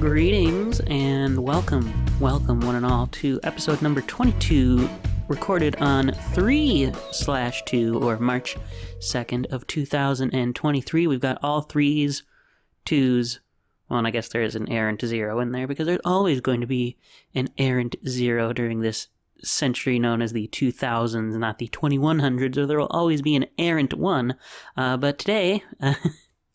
Greetings and welcome one and all to episode number 22, recorded on 3/2 or March 2nd of 2023. We've got all threes, twos, well, and I guess there is an errant zero in there because there's always going to be an errant zero during this century known as the 2000s, not the 2100s, or there will always be an errant one. But today,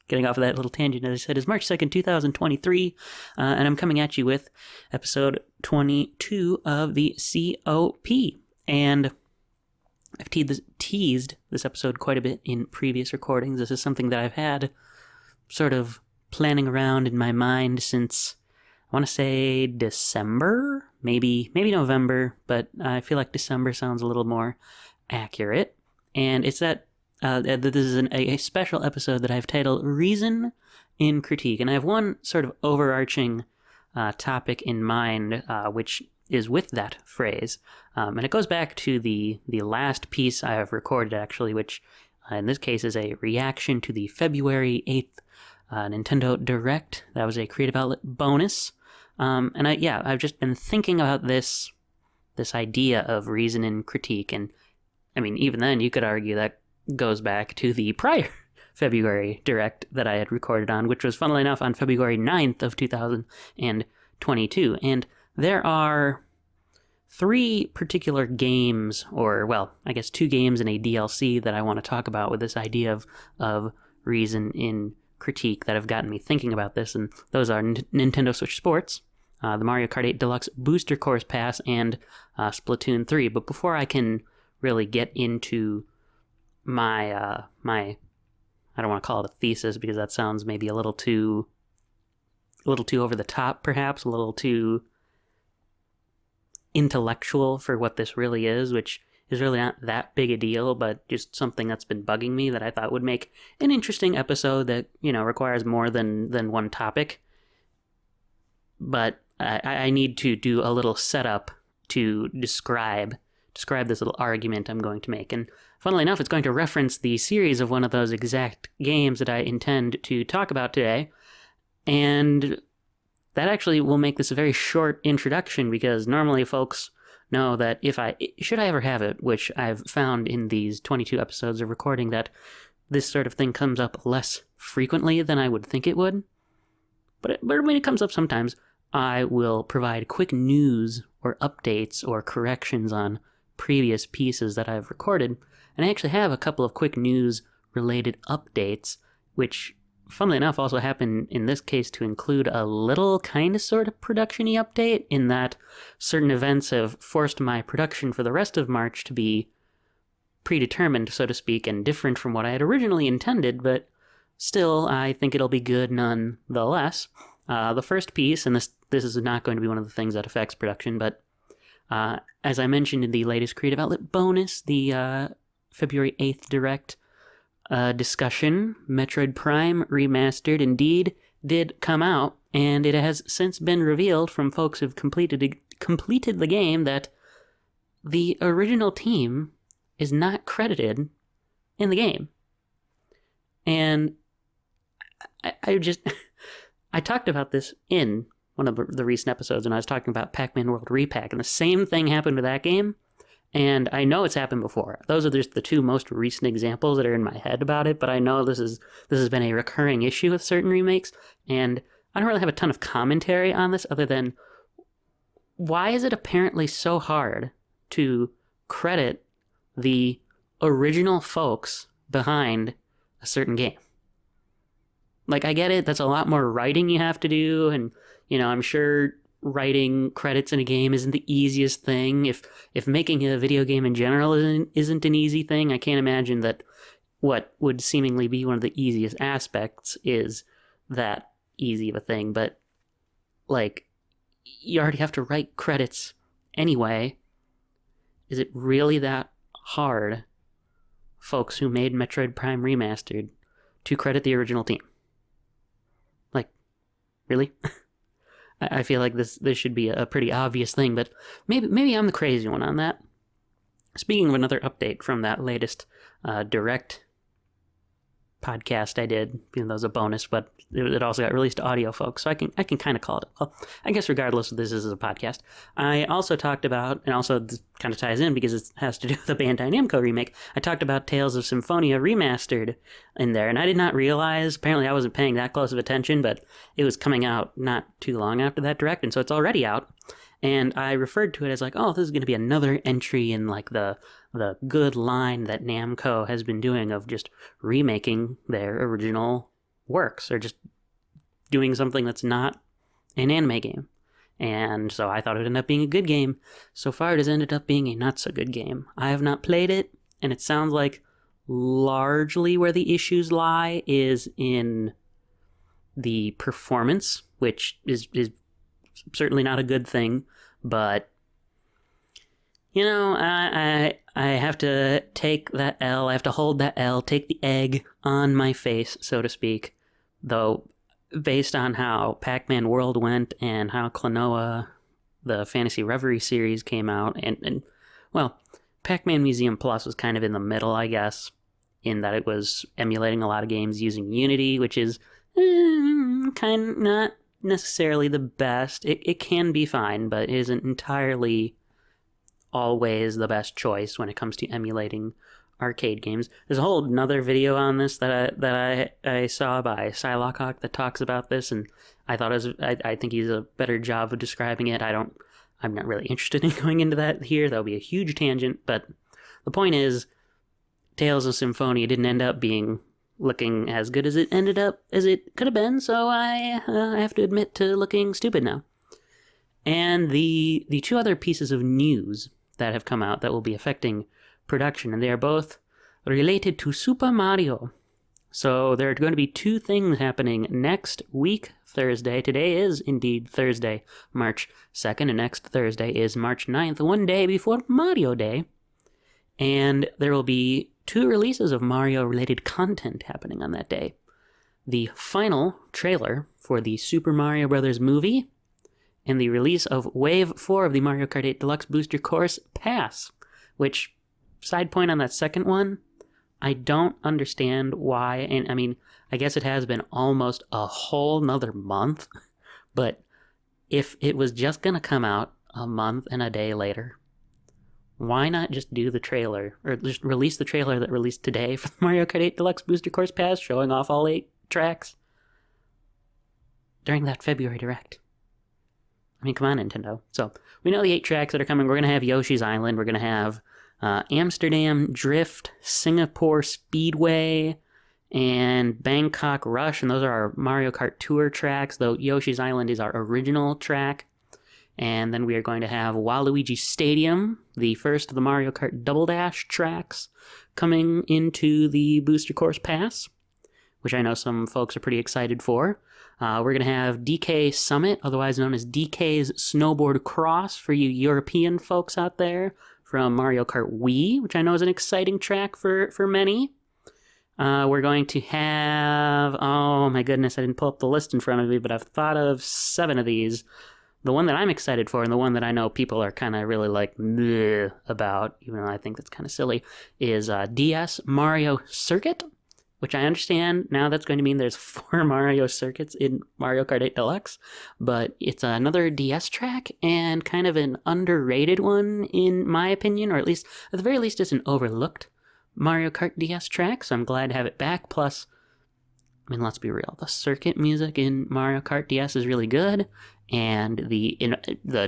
getting off of that little tangent, as I said, is March 2nd, 2023, and I'm coming at you with episode 22 of the COP. And I've teased this episode quite a bit in previous recordings. This is something that I've had sort of planning around in my mind since, I want to say December, maybe November, but I feel like December sounds a little more accurate. And it's that this is a special episode that I've titled Reason in Critique. And I have one sort of overarching topic in mind, which is with that phrase. And it goes back to the last piece I have recorded, actually, which in this case is a reaction to the February 8th Nintendo Direct. That was a Creative Outlet bonus. And I've just been thinking about this idea of reason in critique. And I mean, even then, you could argue that goes back to the prior February Direct that I had recorded on, which was, funnily enough, on February 9th of 2022. And there are three particular games, or, well, I guess two games and a DLC that I want to talk about with this idea of reason in critique that have gotten me thinking about this, and those are Nintendo Switch Sports, the Mario Kart 8 Deluxe Booster Course Pass, and Splatoon 3. But before I can really get into my I don't want to call it a thesis because that sounds maybe a little too over the top, perhaps a little too intellectual for what this really is, which is really not that big a deal, but just something that's been bugging me that I thought would make an interesting episode that, requires more than one topic. But I need to do a little setup to describe this little argument I'm going to make. And funnily enough, it's going to reference the series of one of those exact games that I intend to talk about today. And that actually will make this a very short introduction, because normally folks know that should I ever have it, which I've found in these 22 episodes of recording, that this sort of thing comes up less frequently than I would think it would. But when it comes up sometimes, I will provide quick news or updates or corrections on previous pieces that I've recorded. And I actually have a couple of quick news-related updates, which, funnily enough, also happen in this case to include a little kind of sort of production-y update, in that certain events have forced my production for the rest of March to be predetermined, so to speak, and different from what I had originally intended, but still, I think it'll be good nonetheless. The first piece, and this is not going to be one of the things that affects production, but as I mentioned in the latest Creative Outlet bonus, the February 8th Direct discussion, Metroid Prime Remastered indeed did come out, and it has since been revealed from folks who've completed the game that the original team is not credited in the game. And I talked about this in one of the recent episodes when I was talking about Pac-Man World Repack, and the same thing happened with that game. And I know it's happened before. Those are just the two most recent examples that are in my head about it, but I know this has been a recurring issue with certain remakes, and I don't really have a ton of commentary on this other than, why is it apparently so hard to credit the original folks behind a certain game? Like, I get it, that's a lot more writing you have to do, and, I'm sure writing credits in a game isn't the easiest thing. If making a video game in general isn't an easy thing, I can't imagine that what would seemingly be one of the easiest aspects is that easy of a thing. But, like, you already have to write credits anyway. Is it really that hard, folks who made Metroid Prime Remastered, to credit the original team? Like, really? I feel like this should be a pretty obvious thing, but maybe I'm the crazy one on that. Speaking of another update from that latest Direct podcast I did, even though it was a bonus, but it also got released to audio folks, so I can kind of call it. Well, I guess regardless of this is a podcast. I also talked about, and also this kind of ties in because it has to do with the Bandai Namco remake, I talked about Tales of Symphonia Remastered in there, and I did not realize, apparently I wasn't paying that close of attention, but it was coming out not too long after that direct, and so it's already out. And I referred to it as like, oh, this is going to be another entry in like the good line that Namco has been doing of just remaking their original works or just doing something that's not an anime game. And so I thought it would end up being a good game. So far it has ended up being a not so good game. I have not played it, and it sounds like largely where the issues lie is in the performance, which is certainly not a good thing, but you know, I have to take that L, I have to hold that L, take the egg on my face, so to speak, though based on how Pac-Man World went and how Klonoa, the Fantasy Reverie series came out, and well, Pac-Man Museum Plus was kind of in the middle, I guess, in that it was emulating a lot of games using Unity, which is kind of not necessarily the best. It can be fine, but it isn't entirely always the best choice when it comes to emulating arcade games. There's a whole another video on this that I saw by Psylockhawk that talks about this, and I thought I think he's a better job of describing it. I'm not really interested in going into that here. That'll be a huge tangent, but the point is, Tales of Symphonia didn't end up being looking as good as it could have been, so I have to admit to looking stupid now. And the two other pieces of news that have come out that will be affecting production, and they are both related to Super Mario. So there are going to be two things happening next week, Thursday. Today is indeed Thursday, March 2nd, and next Thursday is March 9th, one day before Mario Day. And there will be two releases of Mario-related content happening on that day. The final trailer for the Super Mario Bros. Movie, and the release of Wave 4 of the Mario Kart 8 Deluxe Booster Course Pass, which, side point on that second one, I don't understand why, and I mean, I guess it has been almost a whole nother month, but if it was just gonna come out a month and a day later, why not just do the trailer, or just release the trailer that released today for the Mario Kart 8 Deluxe Booster Course Pass, showing off all 8 tracks during that February Direct? I mean, come on, Nintendo. So, we know the 8 tracks that are coming. We're going to have Yoshi's Island. We're going to have Amsterdam Drift, Singapore Speedway, and Bangkok Rush. And those are our Mario Kart Tour tracks, though Yoshi's Island is our original track. And then we are going to have Waluigi Stadium, the first of the Mario Kart Double Dash tracks, coming into the Booster Course Pass, which I know some folks are pretty excited for. We're going to have DK Summit, otherwise known as DK's Snowboard Cross for you European folks out there, from Mario Kart Wii, which I know is an exciting track for many. We're going to have, oh my goodness, I didn't pull up the list in front of me, but I've thought of 7 of these. The one that I'm excited for, and the one that I know people are kind of really like bleh about, even though I think that's kind of silly, is DS Mario Circuit, which I understand now that's going to mean there's 4 Mario circuits in Mario Kart 8 Deluxe, but it's another DS track, and kind of an underrated one in my opinion, or at the very least it's an overlooked Mario Kart DS track, so I'm glad to have it back. Plus, I mean, let's be real, the circuit music in Mario Kart DS is really good, and the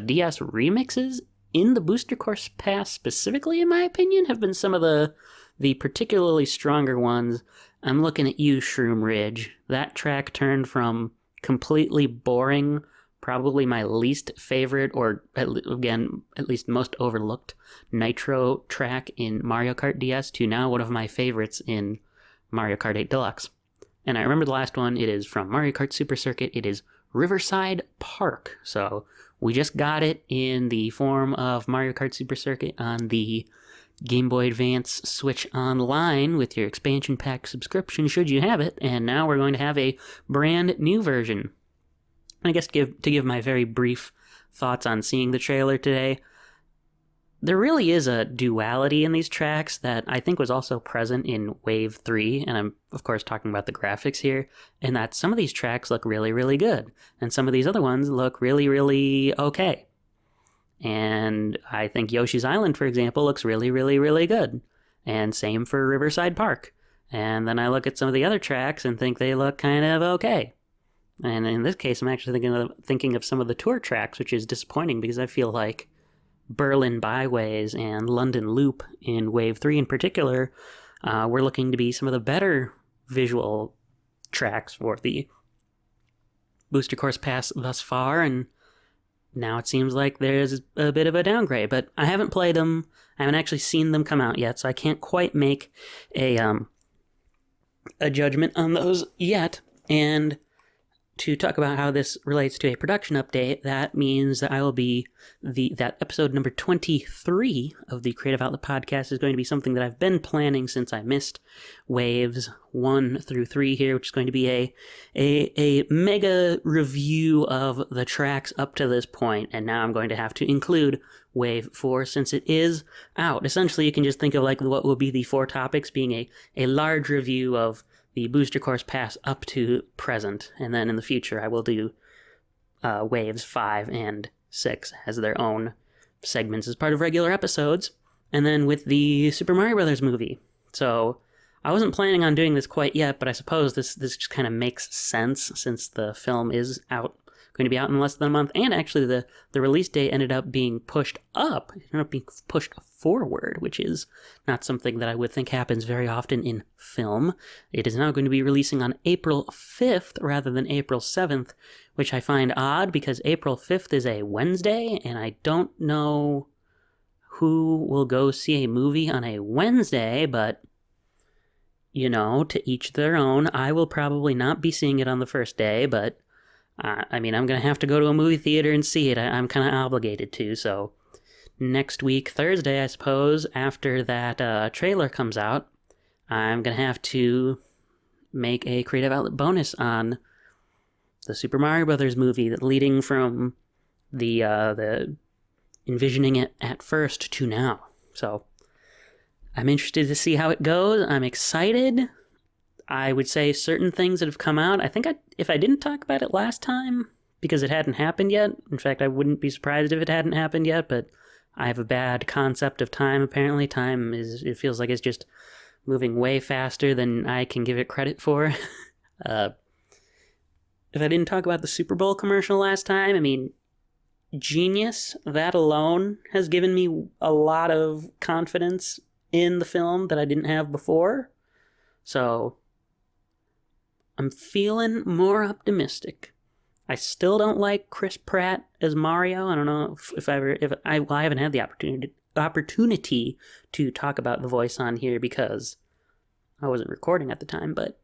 DS remixes in the Booster Course Pass specifically, in my opinion, have been some of the particularly stronger ones. I'm looking at you, Shroom Ridge. That track turned from completely boring, probably my least favorite, or at least most overlooked Nitro track in Mario Kart DS, to now one of my favorites in Mario Kart 8 Deluxe. And I remember the last one, it is from Mario Kart Super Circuit, it is Riverside Park. So we just got it in the form of Mario Kart Super Circuit on the Game Boy Advance Switch Online with your expansion pack subscription, should you have it, and now we're going to have a brand new version. I guess to give my very brief thoughts on seeing the trailer today, there really is a duality in these tracks that I think was also present in Wave 3, and I'm, of course, talking about the graphics here, and that some of these tracks look really, really good, and some of these other ones look really, really okay. And I think Yoshi's Island, for example, looks really, really, really good, and same for Riverside Park. And then I look at some of the other tracks and think they look kind of okay. And in this case, I'm actually thinking of some of the tour tracks, which is disappointing because I feel like Berlin Byways and London Loop in Wave 3 in particular were looking to be some of the better visual tracks for the Booster Course Pass thus far, and now it seems like there's a bit of a downgrade. But I haven't played them, I haven't actually seen them come out yet, so I can't quite make a judgment on those yet. And to talk about how this relates to a production update, that means that I will be that episode number 23 of the Creative Outlet podcast is going to be something that I've been planning since I missed waves 1 through 3 here, which is going to be a mega review of the tracks up to this point, and now I'm going to have to include wave 4 since it is out. Essentially, you can just think of like what will be the 4 topics being a large review of the Booster Course Pass up to present, and then in the future I will do waves 5 and 6 as their own segments as part of regular episodes, and then with the Super Mario Brothers movie. So I wasn't planning on doing this quite yet, but I suppose this just kind of makes sense since the film is going to be out in less than a month, and actually the release date ended up being pushed up. It ended up being pushed forward, which is not something that I would think happens very often in film. It is now going to be releasing on April 5th rather than April 7th, which I find odd because April 5th is a Wednesday, and I don't know who will go see a movie on a Wednesday, but to each their own. I will probably not be seeing it on the first day, but I'm going to have to go to a movie theater and see it. I'm kind of obligated to, so next week, Thursday, I suppose, after that trailer comes out, I'm going to have to make a Creative Outlet bonus on the Super Mario Brothers movie, leading from the envisioning it at first to now. So I'm interested to see how it goes. I'm excited. I would say certain things that have come out, I think if I didn't talk about it last time, because it hadn't happened yet, in fact, I wouldn't be surprised if it hadn't happened yet, but I have a bad concept of time, apparently. It feels like it's just moving way faster than I can give it credit for. If I didn't talk about the Super Bowl commercial last time, genius. That alone has given me a lot of confidence in the film that I didn't have before. So I'm feeling more optimistic. I still don't like Chris Pratt as Mario. I don't know if I haven't had the opportunity to talk about the voice on here because I wasn't recording at the time. But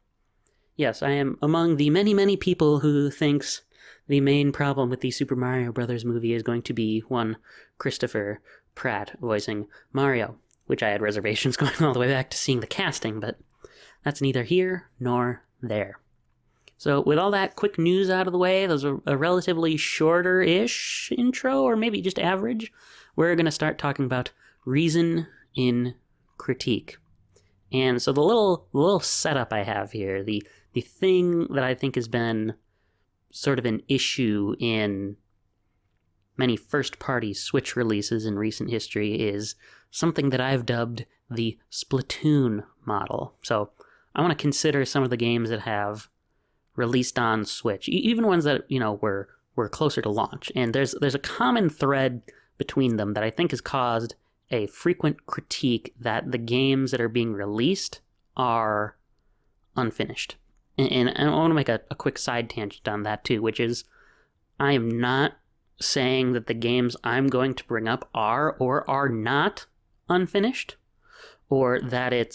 yes, I am among the many, many people who thinks the main problem with the Super Mario Brothers movie is going to be one Christopher Pratt voicing Mario, which I had reservations going all the way back to seeing the casting, but that's neither here nor there. So with all that quick news out of the way, there's a relatively shorter-ish intro, or maybe just average. We're going to start talking about reason in critique. And so the little setup I have here, the thing that I think has been sort of an issue in many first-party Switch releases in recent history is something that I've dubbed the Splatoon model. So I want to consider some of the games that have released on Switch, even ones that were closer to launch. And there's a common thread between them that I think has caused a frequent critique that the games that are being released are unfinished. And I want to make a quick side tangent on that too, which is I am not saying that the games I'm going to bring up are or are not unfinished, or that it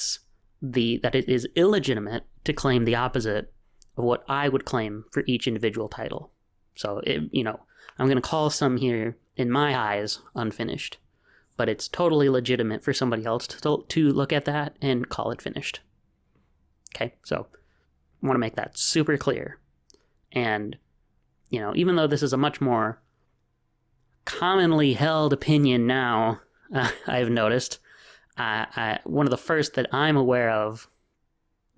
is illegitimate to claim the opposite of what I would claim for each individual title. So, I'm going to call some here, in my eyes, unfinished, but it's totally legitimate for somebody else to look at that and call it finished. Okay, so I want to make that super clear. And, even though this is a much more commonly held opinion now I've noticed. One of the first that I'm aware of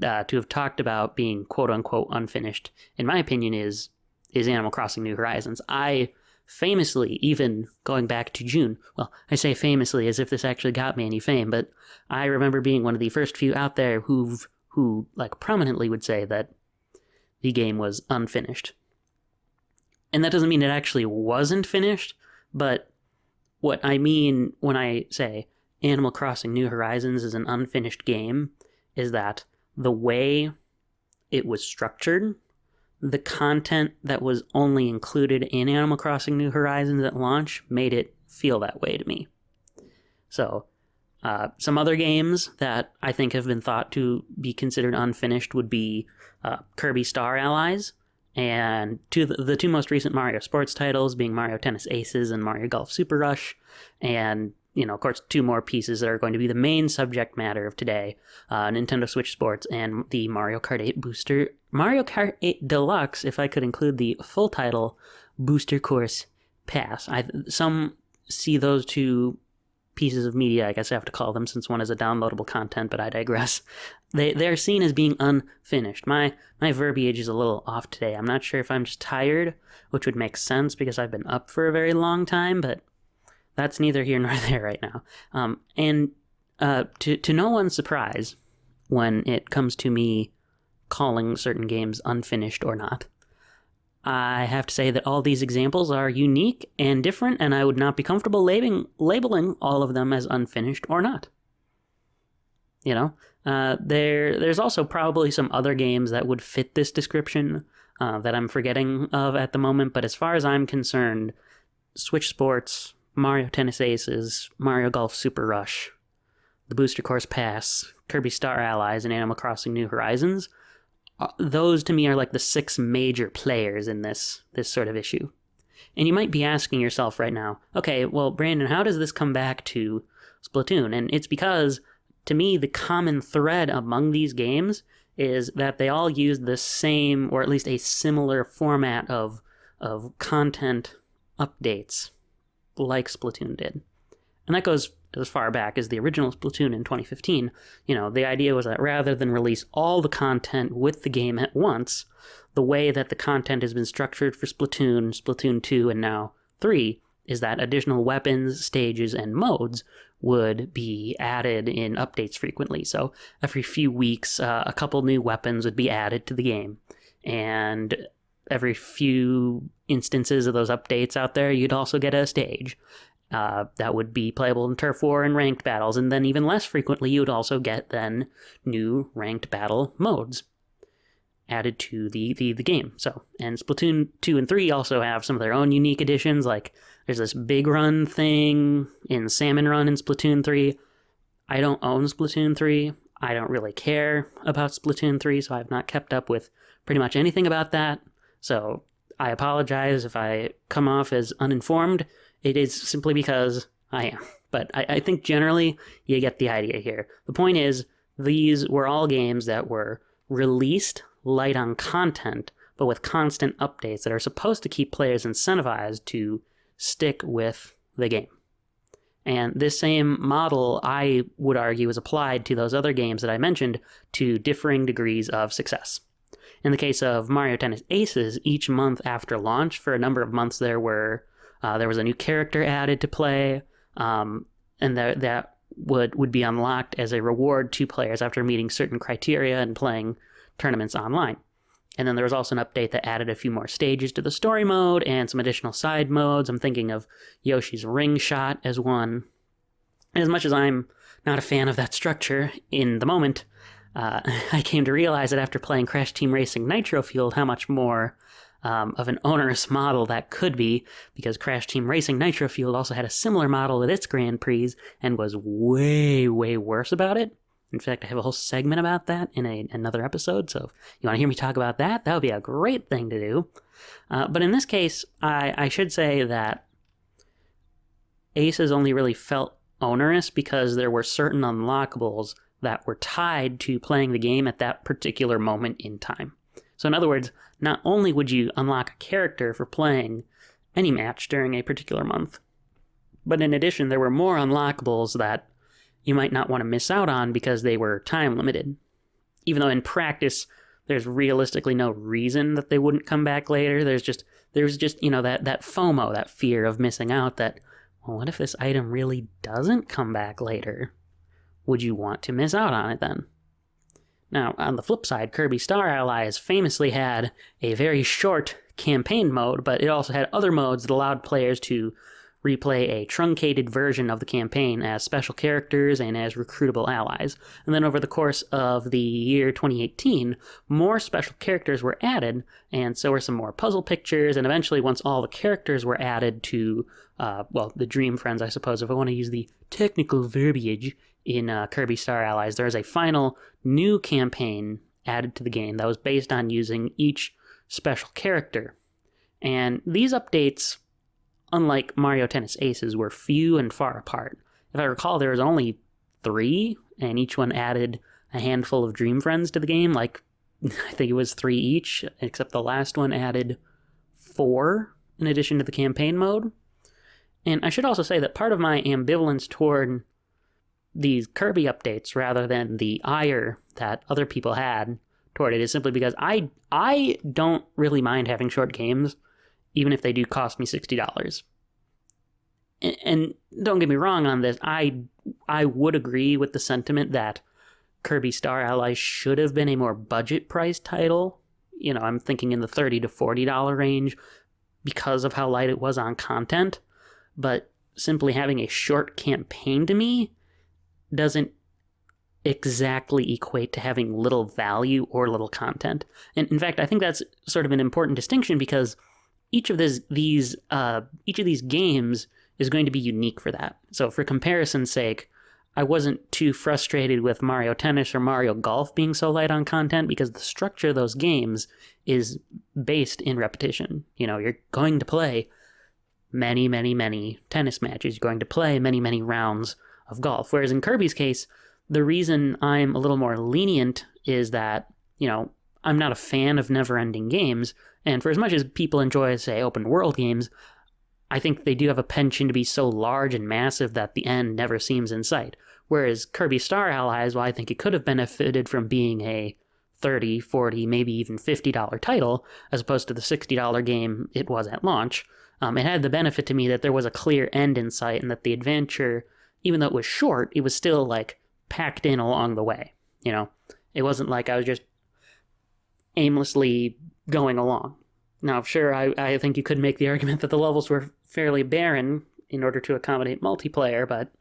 to have talked about being quote-unquote unfinished, in my opinion, is Animal Crossing New Horizons. I famously, even going back to June, well, I say famously as if this actually got me any fame, but I remember being one of the first few out there who like prominently would say that the game was unfinished. And that doesn't mean it actually wasn't finished, but what I mean when I say Animal Crossing New Horizons is an unfinished game is that the way it was structured, the content that was only included in Animal Crossing New Horizons at launch made it feel that way to me. So, some other games that I think have been thought to be considered unfinished would be Kirby Star Allies, and the two most recent Mario sports titles being Mario Tennis Aces and Mario Golf Super Rush, and of course, two more pieces that are going to be the main subject matter of today, Nintendo Switch Sports and the Mario Kart 8 Booster, Mario Kart 8 Deluxe, if I could include the full title, Booster Course Pass. Some see those two pieces of media, I guess I have to call them, since one is a downloadable content, but I digress. They're seen as being unfinished. My verbiage is a little off today. I'm not sure if I'm just tired, which would make sense because I've been up for a very long time, but that's neither here nor there right now. And to no one's surprise, when it comes to me calling certain games unfinished or not, I have to say that all these examples are unique and different, and I would not be comfortable labeling all of them as unfinished or not. There's also probably some other games that would fit this description that I'm forgetting of at the moment, but as far as I'm concerned, Switch Sports, Mario Tennis Aces, Mario Golf Super Rush, the Booster Course Pass, Kirby Star Allies, and Animal Crossing New Horizons, those to me are like the six major players in this sort of issue. And you might be asking yourself right now, okay, well, Brandon, how does this come back to Splatoon? And it's because, to me, the common thread among these games is that they all use the same, or at least a similar format of content updates, like Splatoon did. And that goes as far back as the original Splatoon in 2015. The idea was that rather than release all the content with the game at once, the way that the content has been structured for Splatoon, Splatoon 2, and now 3 is that additional weapons, stages, and modes would be added in updates frequently. So every few weeks, a couple new weapons would be added to the game. And every few instances of those updates out there, you'd also get a stage that would be playable in Turf War and ranked battles. And then even less frequently, you would also get then new ranked battle modes added to the game. So, and Splatoon 2 and 3 also have some of their own unique additions, like there's this Big Run thing in Salmon Run in Splatoon 3. I don't own Splatoon 3. I don't really care about Splatoon 3, so I've not kept up with pretty much anything about that. So I apologize if I come off as uninformed. It is simply because I am. But I think generally you get the idea here. The point is, these were all games that were released light on content, but with constant updates that are supposed to keep players incentivized to stick with the game. And this same model, I would argue, is applied to those other games that I mentioned to differing degrees of success. In the case of Mario Tennis Aces, each month after launch, for a number of months there was a new character added to play, and that would be unlocked as a reward to players after meeting certain criteria and playing tournaments online. And then there was also an update that added a few more stages to the story mode and some additional side modes. I'm thinking of Yoshi's Ring Shot as one. And as much as I'm not a fan of that structure in the moment, I came to realize that after playing Crash Team Racing Nitro Fueled how much more of an onerous model that could be, because Crash Team Racing Nitro Fueled also had a similar model with its Grand Prix and was way, way worse about it. In fact, I have a whole segment about that in another episode, so if you want to hear me talk about that, that would be a great thing to do. But in this case, I should say that Aces only really felt onerous because there were certain unlockables that were tied to playing the game at that particular moment in time. So in other words, not only would you unlock a character for playing any match during a particular month, But in addition, there were more unlockables that you might not want to miss out on because they were time limited. Even though in practice, there's realistically no reason that they wouldn't come back later. There's just that FOMO, that fear of missing out, that, well, what if this item really doesn't come back later? Would you want to miss out on it then? Now, on the flip side, Kirby Star Allies famously had a very short campaign mode, but it also had other modes that allowed players to replay a truncated version of the campaign as special characters and as recruitable allies. And then over the course of the year 2018, more special characters were added, and so were some more puzzle pictures, and eventually once all the characters were added to, the Dream Friends, I suppose, if I want to use the technical verbiage in Kirby Star Allies, there is a final new campaign added to the game that was based on using each special character. And these updates, unlike Mario Tennis Aces, were few and far apart. If I recall, there was only 3, and each one added a handful of Dream Friends to the game. I think it was 3 each, except the last one added 4 in addition to the campaign mode. And I should also say that part of my ambivalence toward these Kirby updates, rather than the ire that other people had toward it, is simply because I don't really mind having short games, even if they do cost me $60. And don't get me wrong on this, I would agree with the sentiment that Kirby Star Allies should have been a more budget-priced title. I'm thinking in the $30 to $40 range because of how light it was on content. But simply having a short campaign to me doesn't exactly equate to having little value or little content. And in fact, I think that's sort of an important distinction because each of these games is going to be unique for that. So for comparison's sake, I wasn't too frustrated with Mario Tennis or Mario Golf being so light on content because the structure of those games is based in repetition. You're going to play many, many, many tennis matches. You're going to play many, many rounds of golf. Whereas in Kirby's case, the reason I'm a little more lenient is that, I'm not a fan of never-ending games, and for as much as people enjoy, say, open-world games, I think they do have a penchant to be so large and massive that the end never seems in sight. Whereas Kirby Star Allies, I think it could have benefited from being a $30, $40, maybe even $50 title, as opposed to the $60 game it was at launch. It had the benefit to me that there was a clear end in sight, and that the adventure, even though it was short, it was still, packed in along the way. It wasn't like I was just aimlessly going along. Now, sure, I think you could make the argument that the levels were fairly barren in order to accommodate multiplayer, but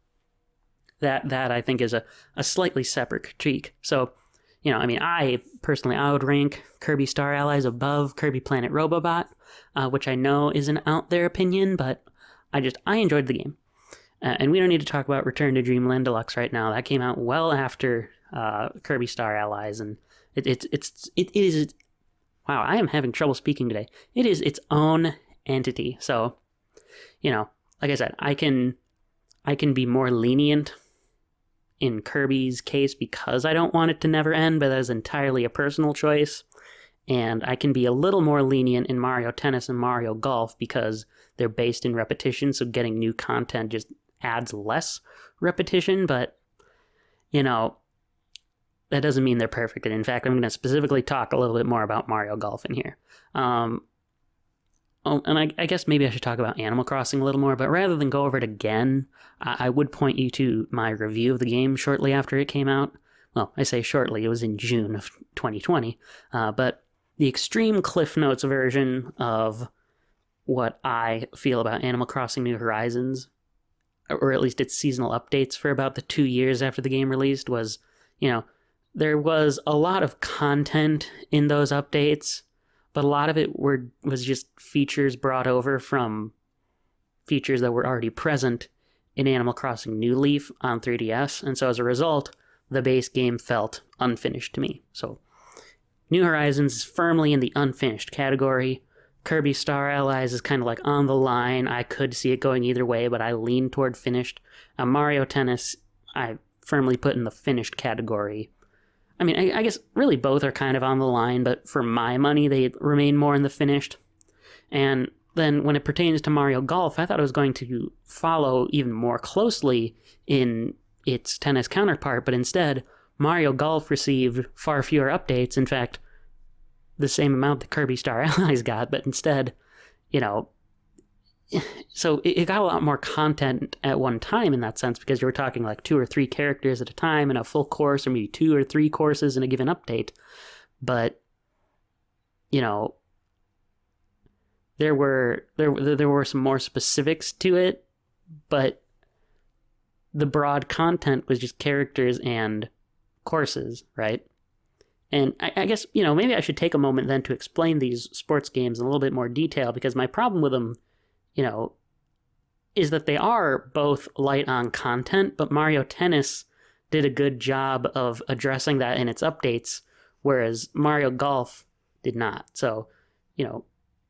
that I think is a slightly separate critique. So, I would rank Kirby Star Allies above Kirby Planet Robobot, which I know is an out there opinion, but I enjoyed the game. And we don't need to talk about Return to Dreamland Deluxe right now. That came out well after Kirby Star Allies, and it is. Wow, I am having trouble speaking today. It is its own entity. So, like I said, I can be more lenient in Kirby's case because I don't want it to never end, but that is entirely a personal choice. And I can be a little more lenient in Mario Tennis and Mario Golf because they're based in repetition, so getting new content just adds less repetition, but, that doesn't mean they're perfect. And in fact, I'm going to specifically talk a little bit more about Mario Golf in here. And I guess maybe I should talk about Animal Crossing a little more, but rather than go over it again, I would point you to my review of the game shortly after it came out. Well, I say shortly, it was in June of 2020. But the extreme Cliff Notes version of what I feel about Animal Crossing New Horizons, or at least its seasonal updates for about the 2 years after the game released, was, there was a lot of content in those updates, but a lot of it was just features brought over from features that were already present in Animal Crossing New Leaf on 3DS, and so as a result, the base game felt unfinished to me. So, New Horizons is firmly in the unfinished category. Kirby Star Allies is kind of on the line. I could see it going either way, but I lean toward finished. Mario Tennis, I firmly put in the finished category. I guess really both are kind of on the line, but for my money, they remain more in the finished. And then when it pertains to Mario Golf, I thought it was going to follow even more closely in its tennis counterpart, but instead, Mario Golf received far fewer updates. In fact, the same amount that Kirby Star Allies got, but instead, so it got a lot more content at one time in that sense, because you were talking like 2 or 3 characters at a time in a full course, or maybe 2 or 3 courses in a given update. But, there were some more specifics to it, but the broad content was just characters and courses, right? And I guess, maybe I should take a moment then to explain these sports games in a little bit more detail, because my problem with them, is that they are both light on content, but Mario Tennis did a good job of addressing that in its updates, whereas Mario Golf did not. So,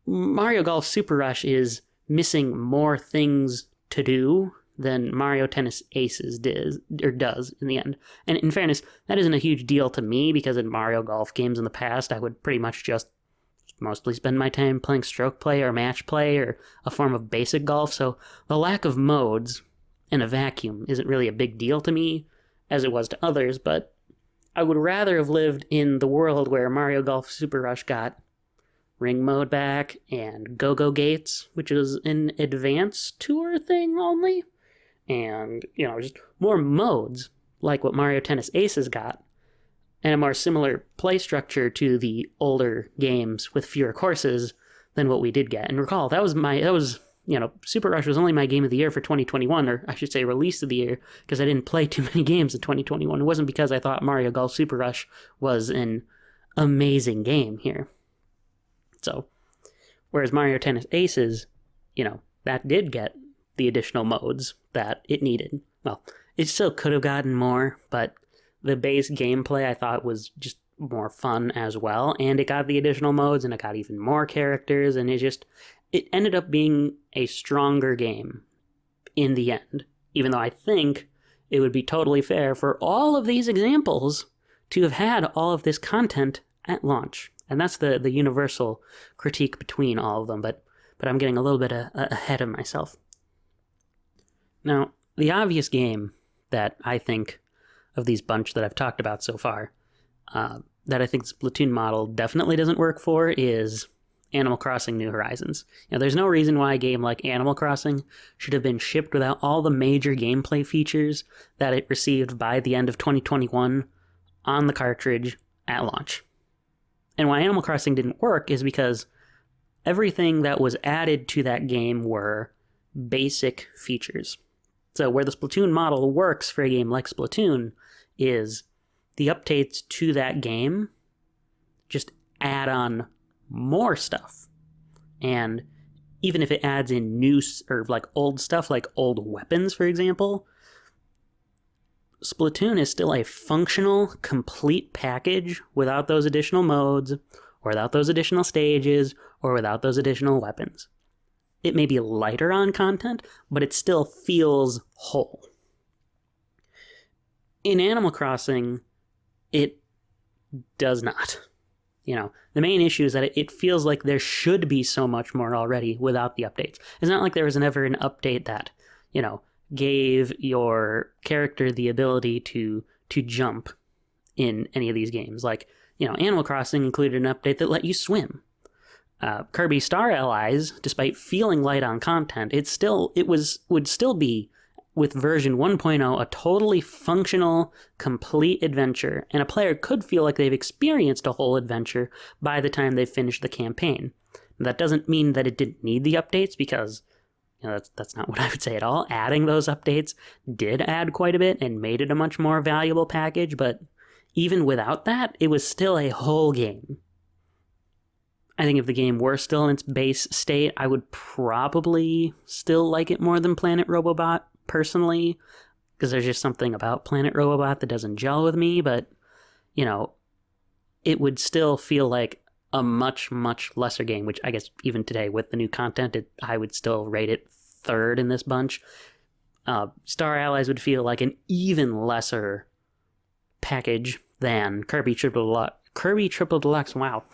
Mario Golf Super Rush is missing more things to do than Mario Tennis Aces does in the end. And in fairness, that isn't a huge deal to me, because in Mario Golf games in the past, I would pretty much just mostly spend my time playing stroke play or match play or a form of basic golf, so the lack of modes in a vacuum isn't really a big deal to me, as it was to others, but I would rather have lived in the world where Mario Golf Super Rush got ring mode back and go-go gates, which is an advanced tour thing only, and, just more modes like what Mario Tennis Aces got, and a more similar play structure to the older games with fewer courses than what we did get. And recall, Super Rush was only my game of the year for 2021, or I should say release of the year, because I didn't play too many games in 2021. It wasn't because I thought Mario Golf Super Rush was an amazing game here. So, whereas Mario Tennis Aces, that did get the additional modes that it needed. Well, it still could have gotten more, but the base gameplay I thought was just more fun as well, and it got the additional modes, and it got even more characters, and it ended up being a stronger game in the end, even though I think it would be totally fair for all of these examples to have had all of this content at launch. And that's the universal critique between all of them, but I'm getting a little bit ahead of myself. Now, the obvious game that I think of these bunch that I've talked about so far, that I think the Splatoon model definitely doesn't work for, is Animal Crossing New Horizons. There's no reason why a game like Animal Crossing should have been shipped without all the major gameplay features that it received by the end of 2021 on the cartridge at launch. And why Animal Crossing didn't work is because everything that was added to that game were basic features. So where the Splatoon model works for a game like Splatoon is the updates to that game just add on more stuff. And even if it adds in new or like old stuff, like old weapons, for example, Splatoon is still a functional, complete package without those additional modes, or without those additional stages, or without those additional weapons. It may be lighter on content, but it still feels whole. In Animal Crossing, it does not. The main issue is that it feels like there should be so much more already without the updates. It's not like there was ever an update that, gave your character the ability to jump in any of these games. Like, Animal Crossing included an update that let you swim. Kirby Star Allies, despite feeling light on content, would still be, with version 1.0, a totally functional, complete adventure, and a player could feel like they've experienced a whole adventure by the time they've finished the campaign. That doesn't mean that it didn't need the updates, because that's not what I would say at all. Adding those updates did add quite a bit and made it a much more valuable package, but even without that, it was still a whole game. I think if the game were still in its base state, I would probably still like it more than Planet Robobot, personally, because there's just something about Planet Robobot that doesn't gel with me, but, it would still feel like a much, much lesser game, which I guess even today with the new content, I would still rate it third in this bunch. Star Allies would feel like an even lesser package than Kirby Triple Deluxe. Kirby Triple Deluxe, wow.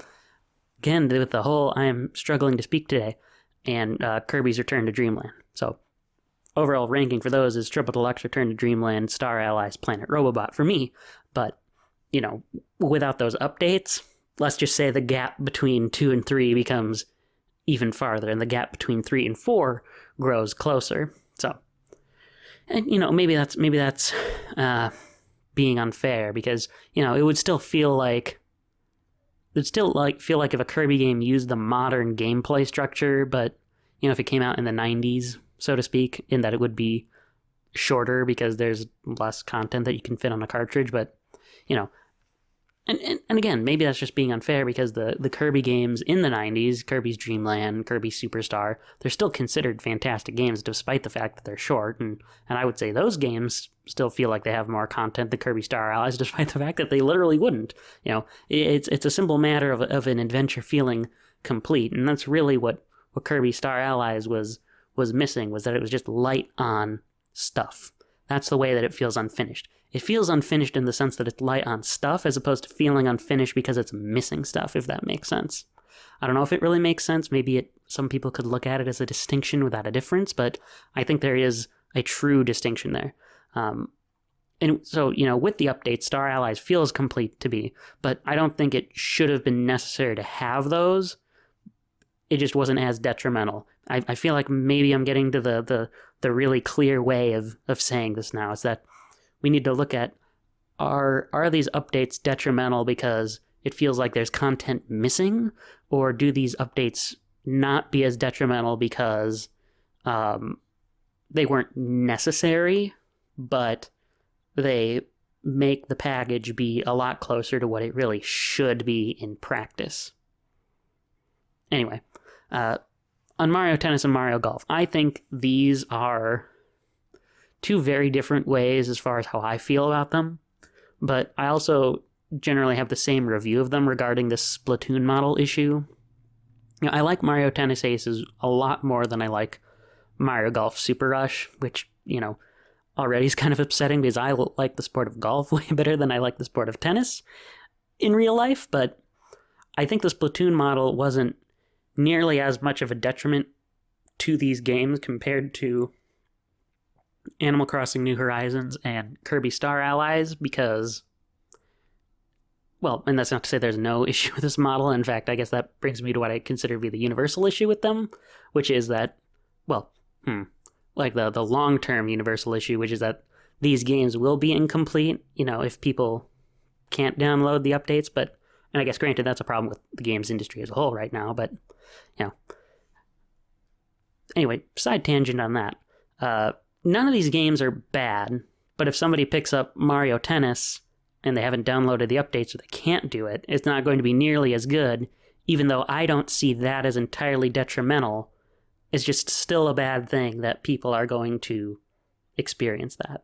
Again, with the whole I am struggling to speak today. and Kirby's Return to Dreamland. So overall ranking for those is Triple Deluxe, Return to Dreamland, Star Allies, Planet Robobot for me. But, you know, without those updates, let's just say the gap between 2 and 3 becomes even farther, and the gap between 3 and 4 grows closer. So, and, you know, maybe that's being unfair, because, you know, it would still feel like if a Kirby game used the modern gameplay structure, but, you know, if it came out in the 90s, so to speak, in that it would be shorter because there's less content that you can fit on a cartridge. But, you know, and again, maybe that's just being unfair, because the Kirby games in the 90s, Kirby's Dream Land, Kirby Superstar, they're still considered fantastic games despite the fact that they're short. And I would say those games still feel like they have more content than Kirby Star Allies, despite the fact that they literally wouldn't. You know, it's a simple matter of an adventure feeling complete. And that's really what Kirby Star Allies was missing, was that it was just light on stuff. That's the way that it feels unfinished. It feels unfinished in the sense that it's light on stuff, as opposed to feeling unfinished because it's missing stuff, if that makes sense. I don't know if it really makes sense. Maybe some people could look at it as a distinction without a difference, but I think there is a true distinction there. And so, you know, with the update, Star Allies feels complete to me, but I don't think it should have been necessary to have those. It just wasn't as detrimental. I feel like maybe I'm getting to the really clear way of saying this now, is that we need to look at, are these updates detrimental because it feels like there's content missing, or do these updates not be as detrimental because they weren't necessary, but they make the package be a lot closer to what it really should be in practice? Anyway, on Mario Tennis and Mario Golf, I think these are two very different ways as far as how I feel about them, but I also generally have the same review of them regarding this Splatoon model issue. You know, I like Mario Tennis Aces a lot more than I like Mario Golf Super Rush, which, you know, already is kind of upsetting, because I like the sport of golf way better than I like the sport of tennis in real life. But I think the Splatoon model wasn't nearly as much of a detriment to these games compared to Animal Crossing New Horizons and Kirby Star Allies, because, well, and that's not to say there's no issue with this model. In fact, I guess that brings me to what I consider to be the universal issue with them, which is that, well, like the long-term universal issue, which is that these games will be incomplete, you know, if people can't download the updates. But, and I guess granted, that's a problem with the games industry as a whole right now, but, you know. Anyway, side tangent on that. None of these games are bad, but if somebody picks up Mario Tennis and they haven't downloaded the updates, or they can't do it, it's not going to be nearly as good, even though I don't see that as entirely detrimental. It's just still a bad thing that people are going to experience that.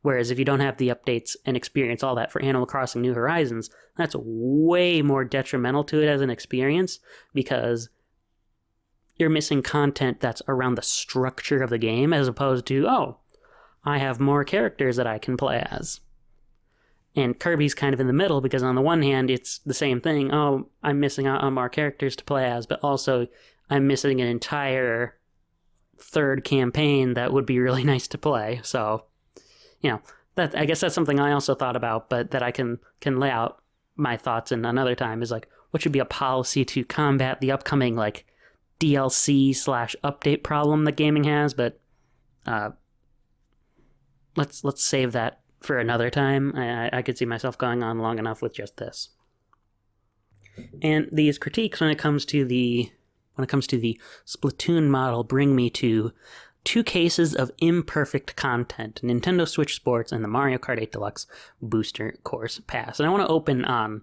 Whereas if you don't have the updates and experience all that for Animal Crossing New Horizons, that's way more detrimental to it as an experience, because you're missing content that's around the structure of the game, as opposed to, oh, I have more characters that I can play as. And Kirby's kind of in the middle, because on the one hand, it's the same thing. Oh, I'm missing out on more characters to play as, but also I'm missing an entire third campaign that would be really nice to play. So, you know, that, I guess that's something I also thought about, but that I can lay out my thoughts in another time, is like, what should be a policy to combat the upcoming, like, DLC/update problem that gaming has. But let's save that for another time. I could see myself going on long enough with just this. And these critiques when it comes to the Splatoon model bring me to two cases of imperfect content: Nintendo Switch Sports and the Mario Kart 8 Deluxe Booster Course Pass. And I want to open on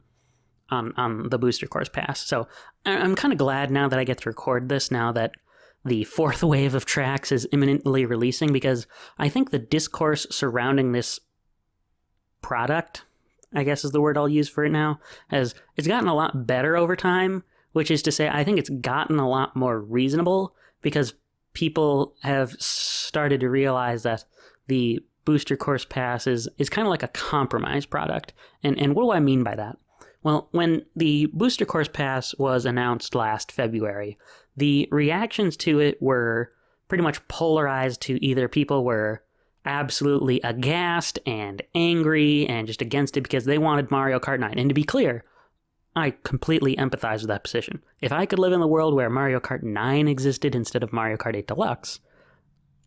the Booster Course Pass. So I'm kind of glad now that I get to record this, now that the fourth wave of tracks is imminently releasing, because I think the discourse surrounding this product, I guess is the word I'll use for it now, it's gotten a lot better over time, which is to say, I think it's gotten a lot more reasonable, because people have started to realize that the Booster Course Pass is kind of like a compromise product. And what do I mean by that? Well, when the Booster Course Pass was announced last February, the reactions to it were pretty much polarized to either people were absolutely aghast and angry and just against it because they wanted Mario Kart 9. And to be clear, I completely empathize with that position. If I could live in the world where Mario Kart 9 existed instead of Mario Kart 8 Deluxe,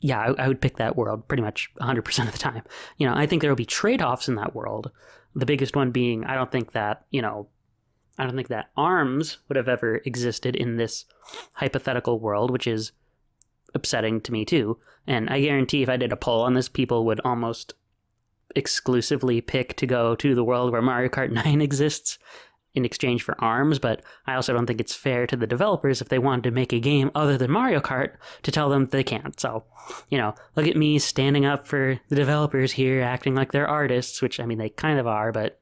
yeah, I would pick that world pretty much 100% of the time. I think there will be trade-offs in that world. The biggest one being, I don't think that ARMS would have ever existed in this hypothetical world, which is upsetting to me too. And I guarantee if I did a poll on this, people would almost exclusively pick to go to the world where Mario Kart 9 exists in exchange for ARMS, but I also don't think it's fair to the developers if they wanted to make a game other than Mario Kart to tell them they can't. So, look at me standing up for the developers here, acting like they're artists, which, they kind of are, but,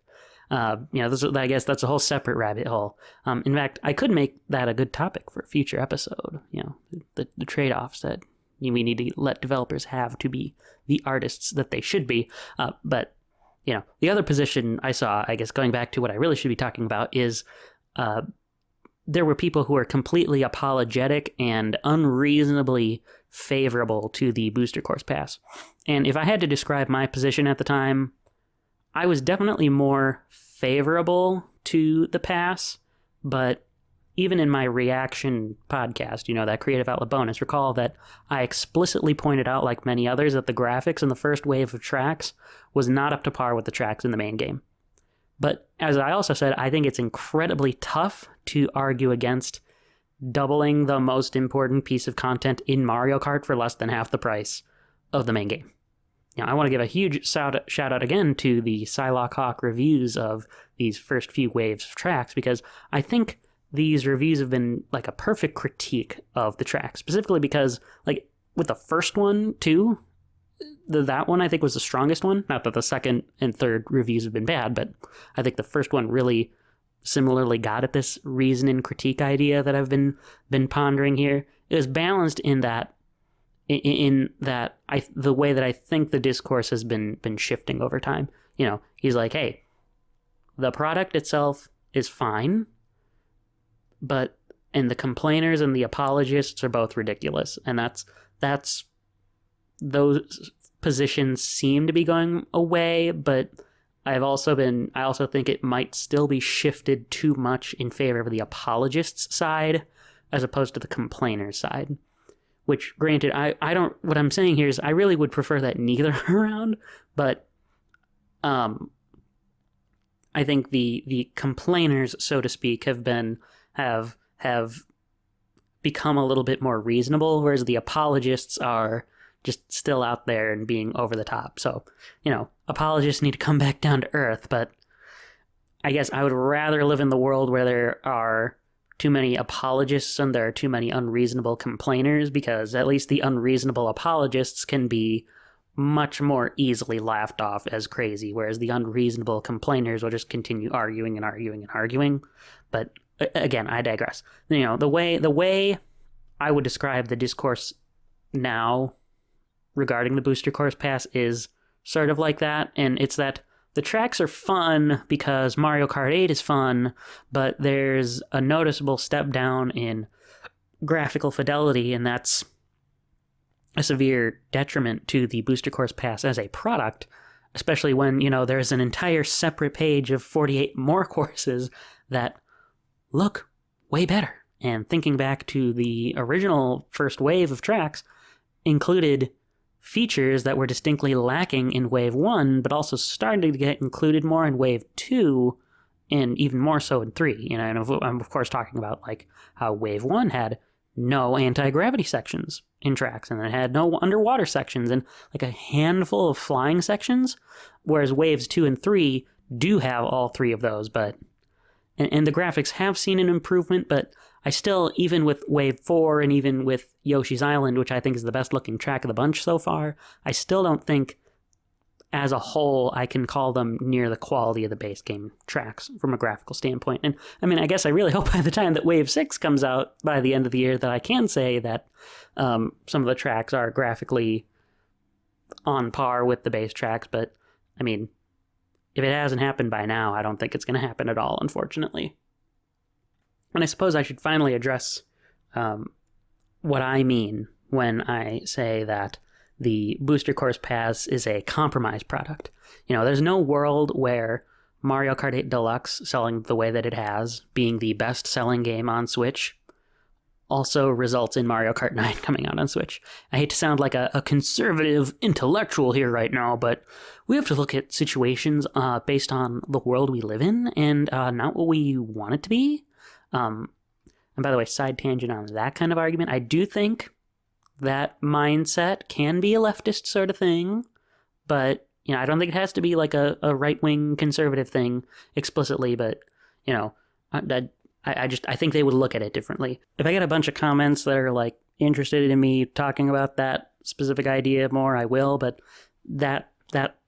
I guess that's a whole separate rabbit hole. In fact, I could make that a good topic for a future episode, the trade-offs that we need to let developers have to be the artists that they should be, but the other position I saw, I guess going back to what I really should be talking about, is there were people who were completely apologetic and unreasonably favorable to the Booster Course Pass. And if I had to describe my position at the time, I was definitely more favorable to the pass, but even in my reaction podcast, that Creative Outlet bonus, recall that I explicitly pointed out, like many others, that the graphics in the first wave of tracks was not up to par with the tracks in the main game. But as I also said, I think it's incredibly tough to argue against doubling the most important piece of content in Mario Kart for less than half the price of the main game. I want to give a huge shout out again to the Psylocke Hawk reviews of these first few waves of tracks, because I think these reviews have been like a perfect critique of the track, specifically because, like, with the first one too, that one I think was the strongest one. Not that the second and third reviews have been bad, but I think the first one really similarly got at this reason and critique idea that I've been pondering here. It was balanced in that the way that I think the discourse has been shifting over time. He's like, hey, the product itself is fine, and the complainers and the apologists are both ridiculous. And that's those positions seem to be going away, but I also think it might still be shifted too much in favor of the apologists side as opposed to the complainers side. Which, granted, what I'm saying here is I really would prefer that neither around, but I think the complainers, so to speak, have become a little bit more reasonable, whereas the apologists are just still out there and being over the top. So, apologists need to come back down to earth, but I guess I would rather live in the world where there are too many apologists and there are too many unreasonable complainers, because at least the unreasonable apologists can be much more easily laughed off as crazy, whereas the unreasonable complainers will just continue arguing and arguing and arguing. But again, I digress. The way I would describe the discourse now regarding the Booster Course Pass is sort of like that, and it's that the tracks are fun because Mario Kart 8 is fun, but there's a noticeable step down in graphical fidelity, and that's a severe detriment to the Booster Course Pass as a product, especially when, there's an entire separate page of 48 more courses that look way better. And thinking back to the original first wave of tracks, included features that were distinctly lacking in Wave 1, but also starting to get included more in Wave 2, and even more so in 3. And I'm of course talking about like how Wave 1 had no anti-gravity sections in tracks, and it had no underwater sections, and like a handful of flying sections, whereas Waves 2 and 3 do have all three of those, but and the graphics have seen an improvement, but I still, even with Wave 4 and even with Yoshi's Island, which I think is the best looking track of the bunch so far, I still don't think, as a whole, I can call them near the quality of the base game tracks from a graphical standpoint. And I guess I really hope by the time that Wave 6 comes out by the end of the year that I can say that some of the tracks are graphically on par with the base tracks, but if it hasn't happened by now, I don't think it's going to happen at all, unfortunately. And I suppose I should finally address what I mean when I say that the Booster Course Pass is a compromise product. There's no world where Mario Kart 8 Deluxe, selling the way that it has, being the best-selling game on Switch, also results in Mario Kart 9 coming out on Switch. I hate to sound like a conservative intellectual here right now, but we have to look at situations based on the world we live in and not what we want it to be. And by the way, side tangent on that kind of argument, I do think that mindset can be a leftist sort of thing, but I don't think it has to be like a right-wing conservative thing explicitly, but I think they would look at it differently. If I get a bunch of comments that are like interested in me talking about that specific idea more, I will, but that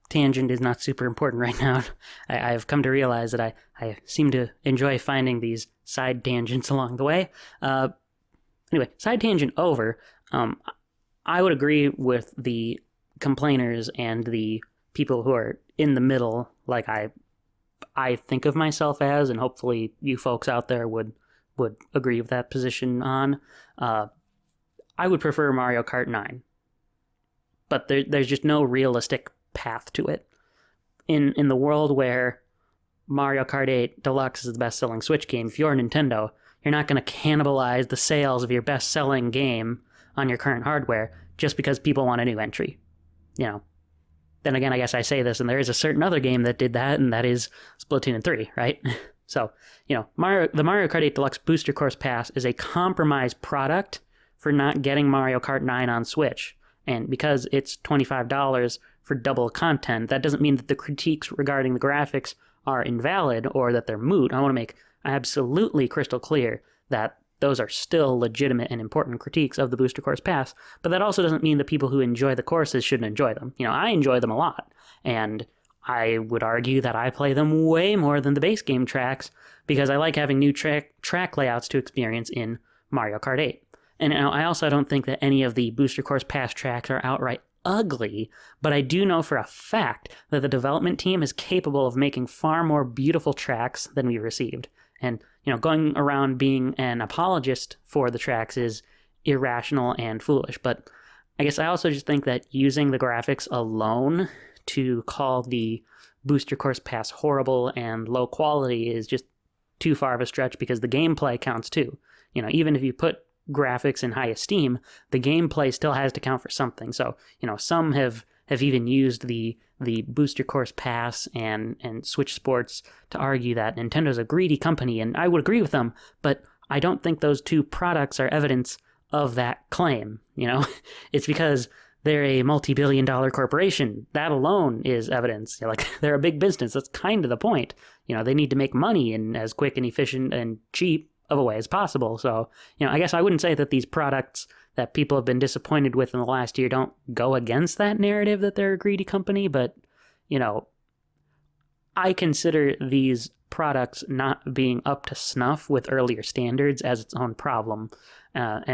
tangent is not super important right now. I've come to realize that I seem to enjoy finding these side tangents along the way. Anyway, side tangent over. I would agree with the complainers and the people who are in the middle, like I think of myself as, and hopefully you folks out there would agree with that position on. I would prefer Mario Kart 9, but there's just no realistic path to it. In the world where Mario Kart 8 Deluxe is the best-selling Switch game, if you're Nintendo, you're not going to cannibalize the sales of your best-selling game on your current hardware just because people want a new entry. Then again, I guess I say this, and there is a certain other game that did that, and that is Splatoon 3, right? So, the Mario Kart 8 Deluxe Booster Course Pass is a compromise product for not getting Mario Kart 9 on Switch. And because it's $25 for double content, that doesn't mean that the critiques regarding the graphics are invalid or that they're moot. I want to make absolutely crystal clear that those are still legitimate and important critiques of the Booster Course Pass, but that also doesn't mean that people who enjoy the courses shouldn't enjoy them. I enjoy them a lot, and I would argue that I play them way more than the base game tracks because I like having new track layouts to experience in Mario Kart 8. And I also don't think that any of the Booster Course Pass tracks are outright ugly, but I do know for a fact that the development team is capable of making far more beautiful tracks than we received. And, going around being an apologist for the tracks is irrational and foolish. But I guess I also just think that using the graphics alone to call the Booster Course Pass horrible and low quality is just too far of a stretch because the gameplay counts too. Even if you put graphics in high esteem, the gameplay still has to count for something. So, some have even used the Booster Course Pass and Switch Sports to argue that Nintendo's a greedy company, and I would agree with them, but I don't think those two products are evidence of that claim. It's because they're a multi-billion-dollar corporation. That alone is evidence. They're a big business. That's kind of the point. They need to make money in as quick and efficient and cheap of a way as possible. So, I guess I wouldn't say that these products that people have been disappointed with in the last year don't go against that narrative that they're a greedy company, but, I consider these products not being up to snuff with earlier standards as its own problem. I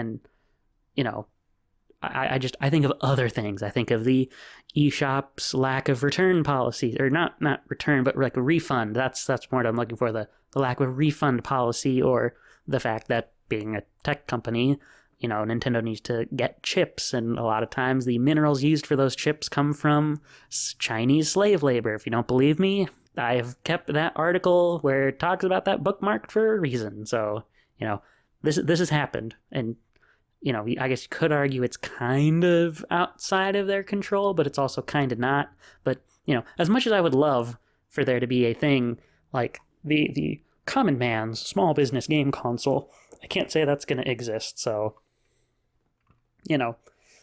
think of other things. I think of the eShop's lack of return policies, or not return, but like a refund. That's more what I'm looking for, the lack of a refund policy, or the fact that being a tech company, Nintendo needs to get chips, and a lot of times the minerals used for those chips come from Chinese slave labor. If you don't believe me, I've kept that article where it talks about that bookmarked for a reason. So, this has happened, and I guess you could argue it's kind of outside of their control, but it's also kind of not. But, as much as I would love for there to be a thing like the common man's small business game console, I can't say that's going to exist. So,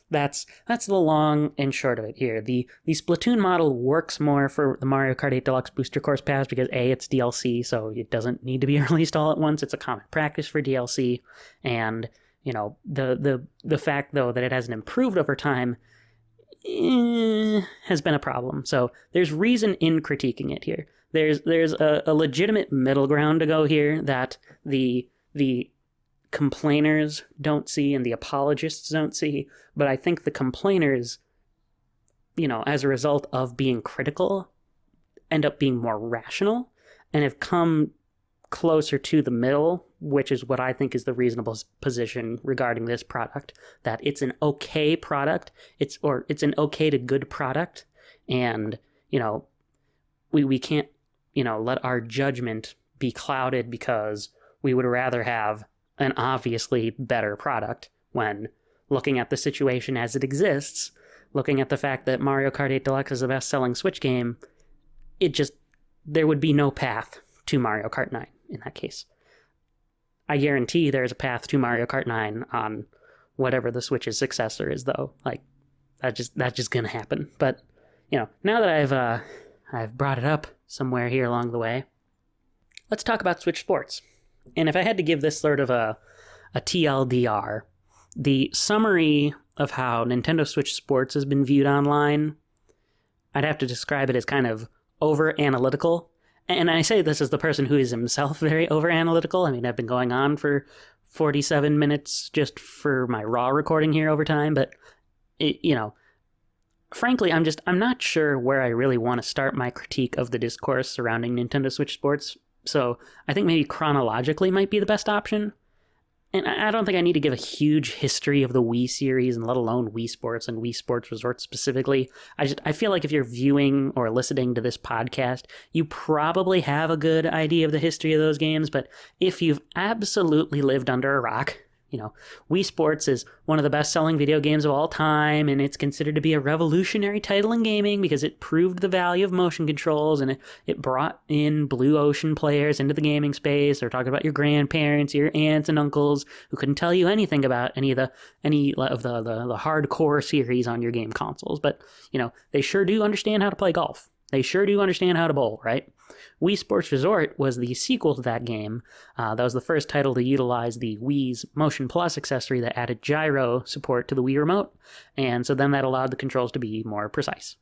that's the long and short of it here. The Splatoon model works more for the Mario Kart 8 Deluxe Booster Course Pass because A, it's DLC, so it doesn't need to be released all at once. It's a common practice for DLC, and the fact, though, that it hasn't improved over time has been a problem. So there's reason in critiquing it here. There's a legitimate middle ground to go here that the complainers don't see and the apologists don't see. But I think the complainers, as a result of being critical, end up being more rational and have come closer to the middle, which is what I think is the reasonable position regarding this product, that it's an okay product, it's an okay to good product, and, we can't, let our judgment be clouded because we would rather have an obviously better product when looking at the situation as it exists, looking at the fact that Mario Kart 8 Deluxe is the best-selling Switch game, there would be no path to Mario Kart 9 in that case. I guarantee there's a path to Mario Kart 9 on whatever the Switch's successor is, though. Like, that's just gonna happen. But, now that I've brought it up somewhere here along the way, let's talk about Switch Sports. And if I had to give this sort of a TLDR, the summary of how Nintendo Switch Sports has been viewed online, I'd have to describe it as kind of over-analytical. And I say this as the person who is himself very over-analytical. I mean, I've been going on for 47 minutes just for my raw recording here over time, but, frankly, I'm not sure where I really want to start my critique of the discourse surrounding Nintendo Switch Sports, so I think maybe chronologically might be the best option. And I don't think I need to give a huge history of the Wii series, and let alone Wii Sports and Wii Sports Resort specifically. I feel like if you're viewing or listening to this podcast, you probably have a good idea of the history of those games, but if you've absolutely lived under a rock, Wii Sports is one of the best-selling video games of all time, and it's considered to be a revolutionary title in gaming because it proved the value of motion controls, and it brought in blue ocean players into the gaming space. They're talking about your grandparents, your aunts and uncles who couldn't tell you anything about any of the hardcore series on your game consoles, but they sure do understand how to play golf. They sure do understand how to bowl, right? Wii Sports Resort was the sequel to that game. That was the first title to utilize the Wii's Motion Plus accessory that added gyro support to the Wii Remote, and so then that allowed the controls to be more precise.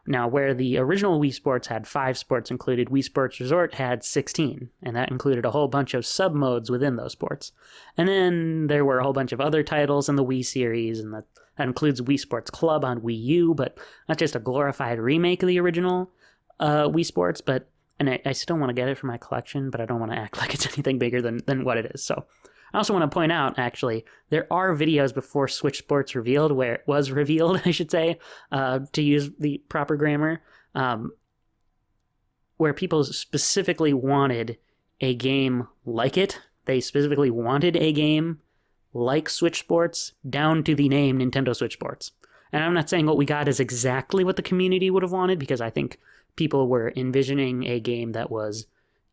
Now, where the original Wii Sports had 5 sports included, Wii Sports Resort had 16, and that included a whole bunch of sub-modes within those sports. And then there were a whole bunch of other titles in the Wii series, and that includes Wii Sports Club on Wii U, but not just a glorified remake of the original Wii Sports, and I still want to get it for my collection, but I don't want to act like it's anything bigger than what it is. So I also want to point out, actually, there are videos before Switch Sports was revealed, I should say, to use the proper grammar, where people specifically wanted a game like it. They specifically wanted a game like Switch Sports, down to the name Nintendo Switch Sports. And I'm not saying what we got is exactly what the community would have wanted, because I think people were envisioning a game that was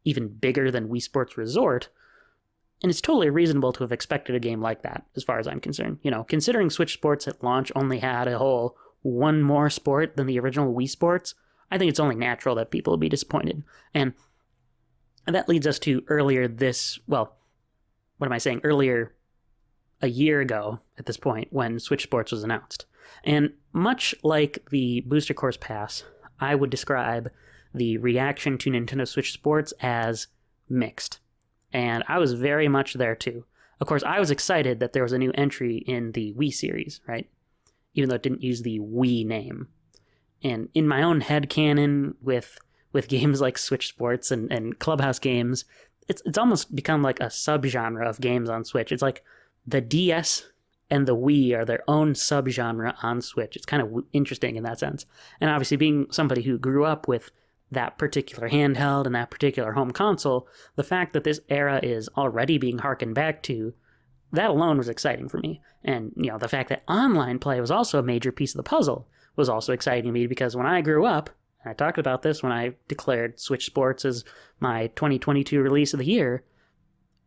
even bigger than Wii Sports Resort, and it's totally reasonable to have expected a game like that, as far as I'm concerned. Considering Switch Sports at launch only had a whole one more sport than the original Wii Sports, I think it's only natural that people would be disappointed. And that leads us to earlier a year ago at this point, when Switch Sports was announced. And much like the Booster Course Pass, I would describe the reaction to Nintendo Switch Sports as mixed. And I was very much there too. Of course, I was excited that there was a new entry in the Wii series, right? Even though it didn't use the Wii name. And in my own headcanon with games like Switch Sports and Clubhouse games, it's almost become like a subgenre of games on Switch. It's like the DS and the Wii are their own subgenre on Switch. It's kind of interesting in that sense. And obviously, being somebody who grew up with that particular handheld and that particular home console, the fact that this era is already being harkened back to, that alone was exciting for me. And, the fact that online play was also a major piece of the puzzle was also exciting to me, because when I grew up, and I talked about this when I declared Switch Sports as my 2022 release of the year,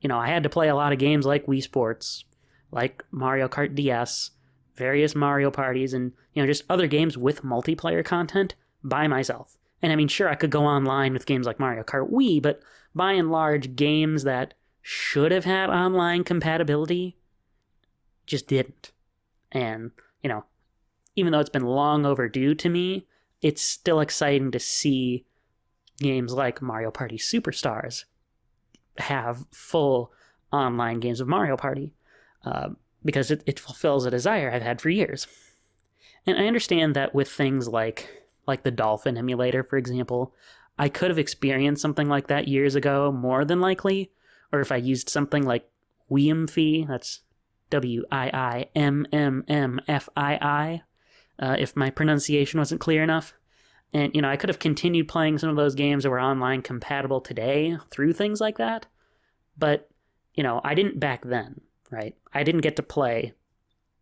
I had to play a lot of games like Wii Sports, like Mario Kart DS, various Mario parties, and, just other games with multiplayer content by myself. And I mean, sure, I could go online with games like Mario Kart Wii, but by and large, games that should have had online compatibility just didn't. And, even though it's been long overdue to me, it's still exciting to see games like Mario Party Superstars have full online games of Mario Party, because it fulfills a desire I've had for years. And I understand that with things like the Dolphin emulator, for example, I could have experienced something like that years ago, more than likely, or if I used something like Wiimmfi, that's WIIMMMFII, if my pronunciation wasn't clear enough. And, I could have continued playing some of those games that were online compatible today through things like that. But, I didn't back then, right? I didn't get to play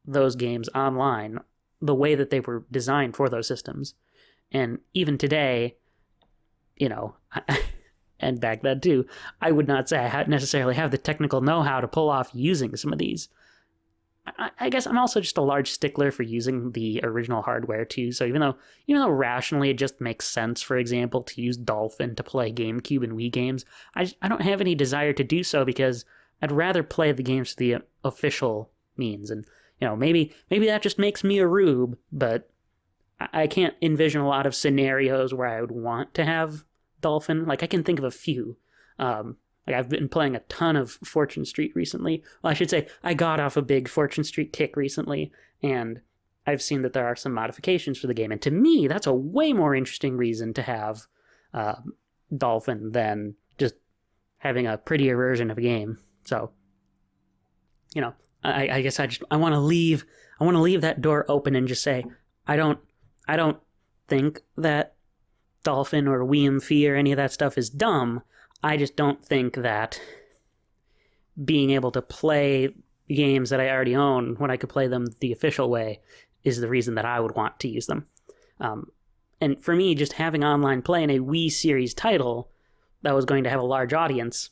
those games online the way that they were designed for those systems. And even today, and back then too, I would not say I necessarily have the technical know-how to pull off using some of these. I guess I'm also just a large stickler for using the original hardware too. So even though rationally it just makes sense, for example, to use Dolphin to play GameCube and Wii games, I don't have any desire to do so because I'd rather play the games to the official means. And maybe that just makes me a rube, but I can't envision a lot of scenarios where I would want to have Dolphin. Like I can think of a few. I've been playing a ton of Fortune Street recently. Well, I should say I got off a big Fortune Street kick recently, and I've seen that there are some modifications for the game. And to me, that's a way more interesting reason to have Dolphin than just having a prettier version of a game. So, I guess I want to leave that door open and just say I don't think that Dolphin or Wiimmfi or any of that stuff is dumb. I just don't think that being able to play games that I already own when I could play them the official way is the reason that I would want to use them. And for me, just having online play in a Wii series title that was going to have a large audience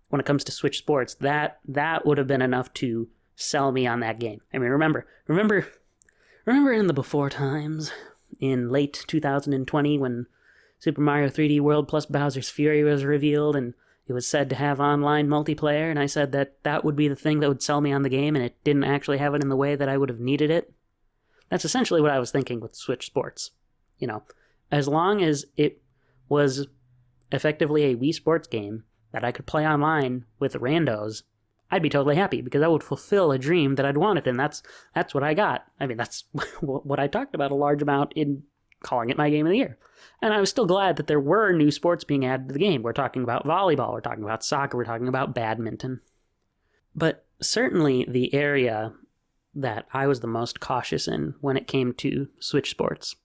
when it comes to Switch Sports, that would have been enough to sell me on that game. I mean, remember in the before times, in late 2020 when Super Mario 3D World plus Bowser's Fury was revealed, and it was said to have online multiplayer, and I said that would be the thing that would sell me on the game, and it didn't actually have it in the way that I would have needed it. That's essentially what I was thinking with Switch Sports. As long as it was effectively a Wii Sports game that I could play online with randos, I'd be totally happy, because that would fulfill a dream that I'd wanted, and that's what I got. I mean, that's what I talked about a large amount in calling it my game of the year. And I was still glad that there were new sports being added to the game. We're talking about volleyball, we're talking about soccer, we're talking about badminton. But certainly the area that I was the most cautious in when it came to Switch Sports,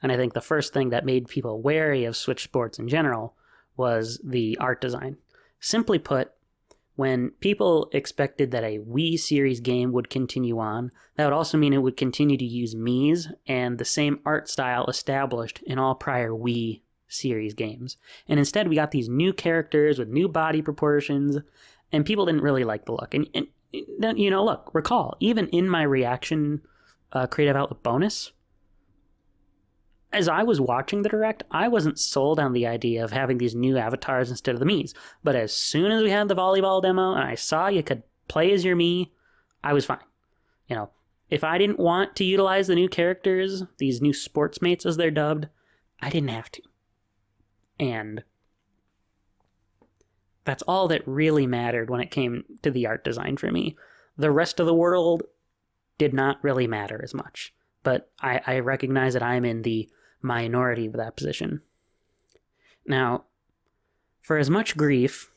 and I think the first thing that made people wary of Switch Sports in general, was the art design. Simply put, when people expected that a Wii series game would continue on, that would also mean it would continue to use Mii's and the same art style established in all prior Wii series games. And instead we got these new characters with new body proportions, and people didn't really like the look. And look, recall, even in my reaction Creative Outlet bonus, as I was watching the Direct, I wasn't sold on the idea of having these new avatars instead of the Mii's. But as soon as we had the volleyball demo and I saw you could play as your Mii, I was fine. If I didn't want to utilize the new characters, these new sports mates as they're dubbed, I didn't have to. And that's all that really mattered when it came to the art design for me. The rest of the world did not really matter as much. But I recognize that I'm in the minority of that position. Now, for as much grief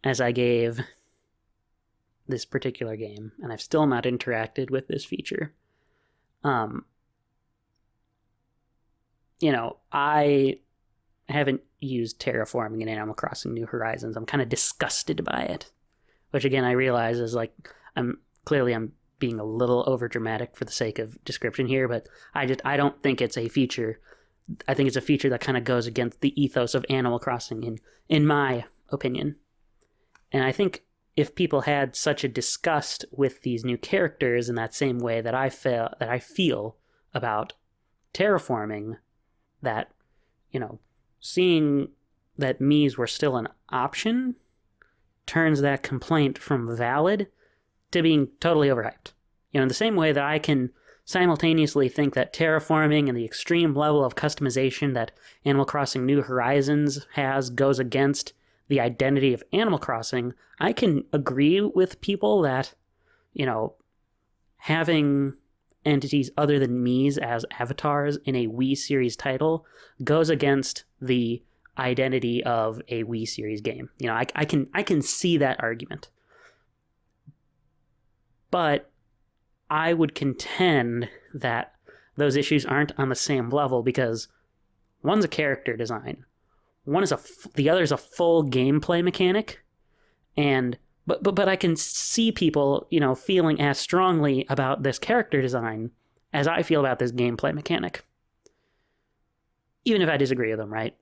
as I gave this particular game, and I've still not interacted with this feature, I haven't used terraforming in Animal Crossing New Horizons. I'm kind of disgusted by it, which again I realize is I'm being a little overdramatic for the sake of description here, but I don't think it's a feature. I think it's a feature that kind of goes against the ethos of Animal Crossing, in my opinion. And I think if people had such a disgust with these new characters in that same way that I feel about terraforming, that seeing that Mii's were still an option turns that complaint from valid to being totally overhyped. In the same way that I can simultaneously think that terraforming and the extreme level of customization that Animal Crossing New Horizons has goes against the identity of Animal Crossing, I can agree with people that, having entities other than Mii's as avatars in a Wii series title goes against the identity of a Wii series game. You know, I can see that argument. But I would contend that those issues aren't on the same level because one's a character design, the other is a full gameplay mechanic, and but I can see people, you know, feeling as strongly about this character design as I feel about this gameplay mechanic, even if I disagree with them, right?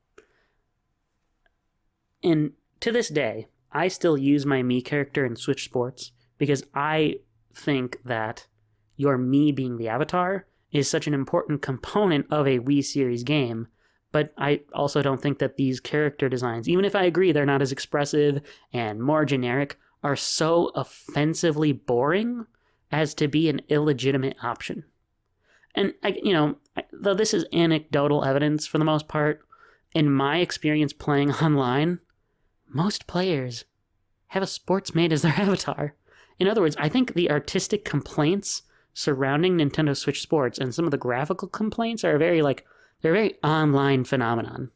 And to this day, I still use my Mii character in Switch Sports because I think that your Mii being the avatar is such an important component of a Wii series game. But I also don't think that these character designs, even if I agree they're not as expressive and more generic, are so offensively boring as to be an illegitimate option. And, though this is anecdotal evidence for the most part, in my experience playing online, most players have a sports made as their avatar. In other words, I think the artistic complaints surrounding Nintendo Switch Sports and some of the graphical complaints are they're a very online phenomenon.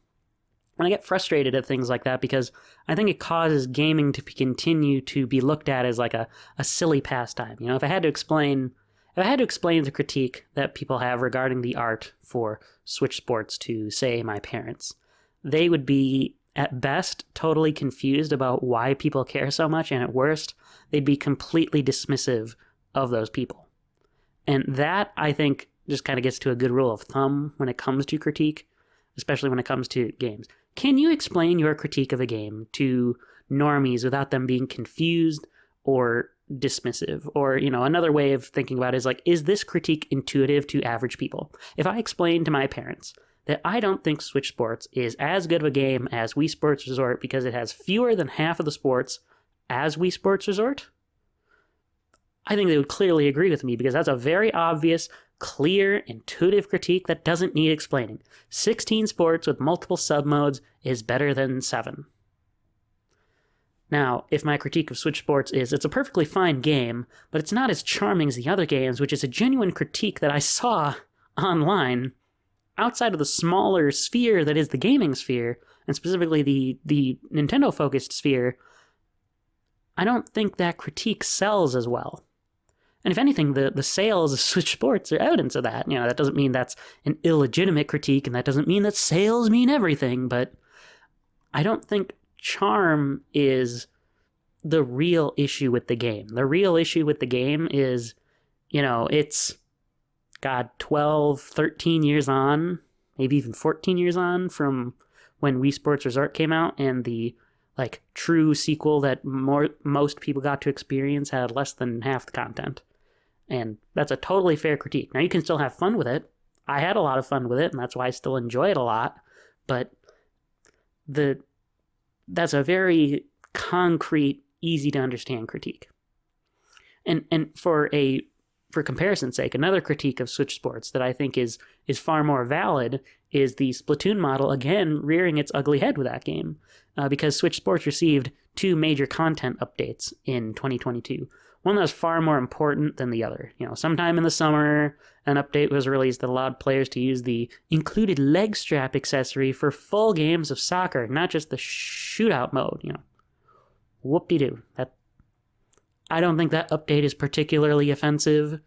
And I get frustrated at things like that because I think it causes gaming to continue to be looked at as like a silly pastime. You know, if I had to explain the critique that people have regarding the art for Switch Sports to, say, my parents, they would be, at best, totally confused about why people care so much, and at worst, they'd be completely dismissive of those people. And that, I think, just kind of gets to a good rule of thumb when it comes to critique, especially when it comes to games. Can you explain your critique of a game to normies without them being confused or dismissive? Or, you know, another way of thinking about it is like, is this critique intuitive to average people? If I explain to my parents that I don't think Switch Sports is as good of a game as Wii Sports Resort because it has fewer than half of the sports as Wii Sports Resort, I think they would clearly agree with me because that's a very obvious, clear, intuitive critique that doesn't need explaining. 16 sports with multiple submodes is better than 7. Now, if my critique of Switch Sports is it's a perfectly fine game, but it's not as charming as the other games, which is a genuine critique that I saw online outside of the smaller sphere that is the gaming sphere, and specifically the Nintendo-focused sphere, I don't think that critique sells as well. And if anything, the sales of Switch Sports are evidence of that. You know, that doesn't mean that's an illegitimate critique, and that doesn't mean that sales mean everything, but I don't think charm is the real issue with the game. The real issue with the game is, you know, it's, 12, 13 years on, maybe even 14 years on from when Wii Sports Resort came out, and the true sequel that most people got to experience had less than half the content. And that's a totally fair critique. Now, you can still have fun with it. I had a lot of fun with it, and that's why I still enjoy it a lot. But that's a very concrete, easy to understand critique. And for comparison's sake, another critique of Switch Sports that I think is far more valid is the Splatoon model, again, rearing its ugly head with that game, because Switch Sports received 2 major content updates in 2022. One that was far more important than the other. You know, sometime in the summer, an update was released that allowed players to use the included leg strap accessory for full games of soccer, not just the shootout mode, you know. Whoop-de-doo. I don't think that update is particularly offensive.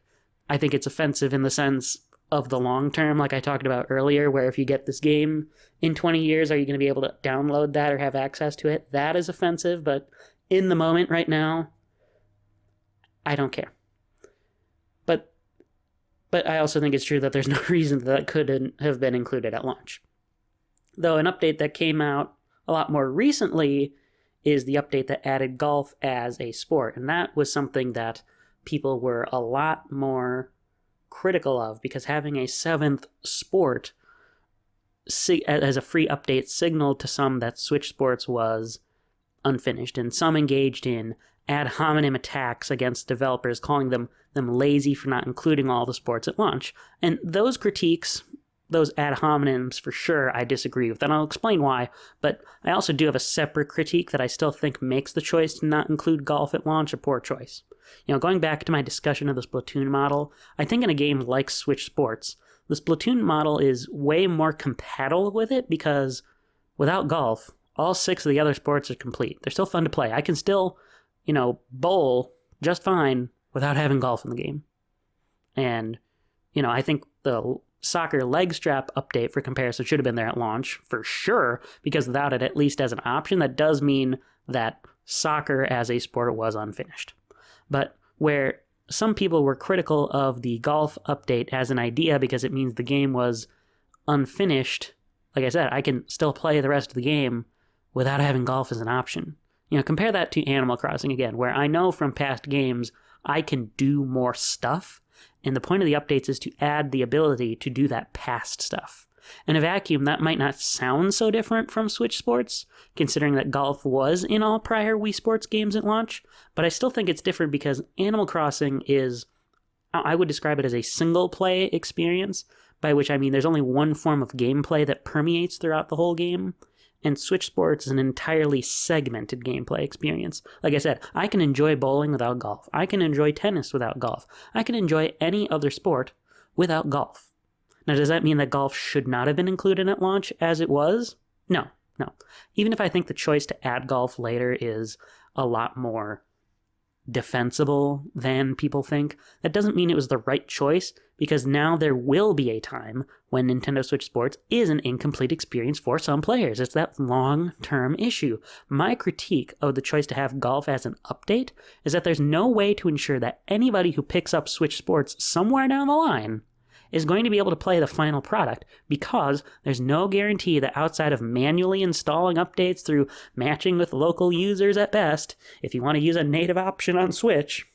I think it's offensive in the sense of the long term, like I talked about earlier, where if you get this game in 20 years, are you going to be able to download that or have access to it? That is offensive, but in the moment right now, I don't care. But I also think it's true that there's no reason that couldn't have been included at launch. Though an update that came out a lot more recently is the update that added golf as a sport. And that was something that people were a lot more critical of, because having a 7th sport as a free update signaled to some that Switch Sports was unfinished, and some engaged in ad hominem attacks against developers, calling them lazy for not including all the sports at launch. And those critiques, those ad hominems, for sure, I disagree with, and I'll explain why. But I also do have a separate critique that I still think makes the choice to not include golf at launch a poor choice. You know, going back to my discussion of the Splatoon model, I think in a game like Switch Sports, the Splatoon model is way more compatible with it because without golf, all 6 of the other sports are complete. They're still fun to play. I can still, bowl just fine without having golf in the game. And, I think the soccer leg strap update for comparison should have been there at launch for sure, because without it, at least as an option, that does mean that soccer as a sport was unfinished. But where some people were critical of the golf update as an idea because it means the game was unfinished, like I said, I can still play the rest of the game without having golf as an option. Compare that to Animal Crossing again, where I know from past games I can do more stuff, and the point of the updates is to add the ability to do that past stuff. In a vacuum, that might not sound so different from Switch Sports, considering that golf was in all prior Wii Sports games at launch, but I still think it's different because Animal Crossing is, I would describe it as a single-play experience, by which I mean there's only one form of gameplay that permeates throughout the whole game, and Switch Sports is an entirely segmented gameplay experience. Like I said, I can enjoy bowling without golf. I can enjoy tennis without golf. I can enjoy any other sport without golf. Now, does that mean that golf should not have been included at launch as it was? No. Even if I think the choice to add golf later is a lot more defensible than people think, that doesn't mean it was the right choice, because now there will be a time when Nintendo Switch Sports is an incomplete experience for some players. It's that long-term issue. My critique of the choice to have golf as an update is that there's no way to ensure that anybody who picks up Switch Sports somewhere down the line is going to be able to play the final product, because there's no guarantee that outside of manually installing updates through matching with local users at best, if you want to use a native option on Switch,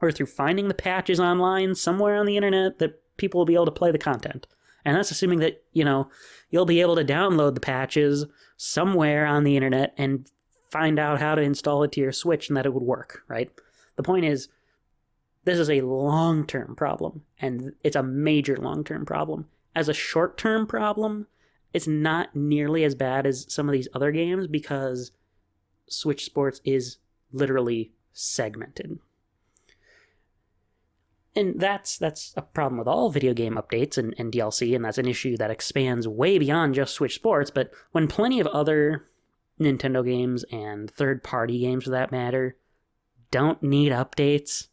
or through finding the patches online somewhere on the internet, that people will be able to play the content. And that's assuming that, you'll be able to download the patches somewhere on the internet and find out how to install it to your Switch and that it would work, right? The point is, this is a long-term problem, and it's a major long-term problem. As a short-term problem, it's not nearly as bad as some of these other games because Switch Sports is literally segmented. And that's a problem with all video game updates and DLC, and that's an issue that expands way beyond just Switch Sports. But when plenty of other Nintendo games and third-party games, for that matter, don't need updates,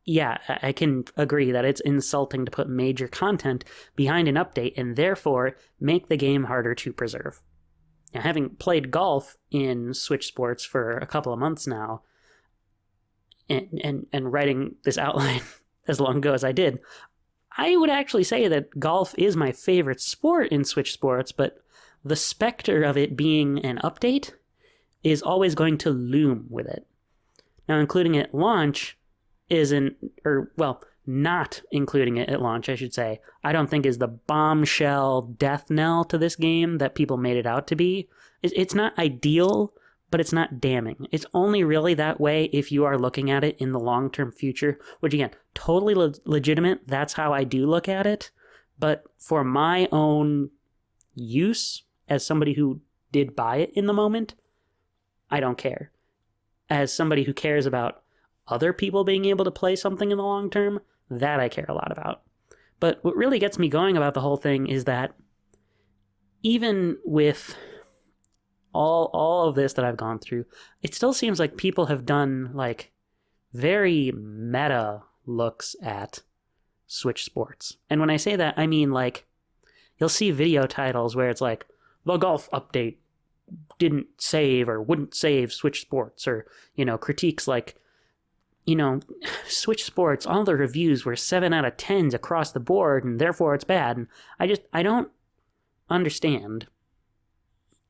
yeah, I can agree that it's insulting to put major content behind an update and therefore make the game harder to preserve. Now, having played golf in Switch Sports for a couple of months now, and writing this outline as long ago as I did, I would actually say that golf is my favorite sport in Switch Sports, but the specter of it being an update is always going to loom with it. Now, including it at launch not including it at launch, I should say, I don't think is the bombshell death knell to this game that people made it out to be. It's not ideal, but it's not damning. It's only really that way if you are looking at it in the long-term future, which again, totally legitimate. That's how I do look at it. But for my own use, as somebody who did buy it in the moment, I don't care. As somebody who cares about other people being able to play something in the long term, that I care a lot about. But what really gets me going about the whole thing is that even with all of this that I've gone through, it still seems like people have done like very meta looks at Switch Sports. And when I say that, I mean like you'll see video titles where it's like, the golf update didn't save or wouldn't save Switch Sports, or, critiques like, Switch Sports, all the reviews were 7 out of 10s across the board, and therefore it's bad. And I don't understand.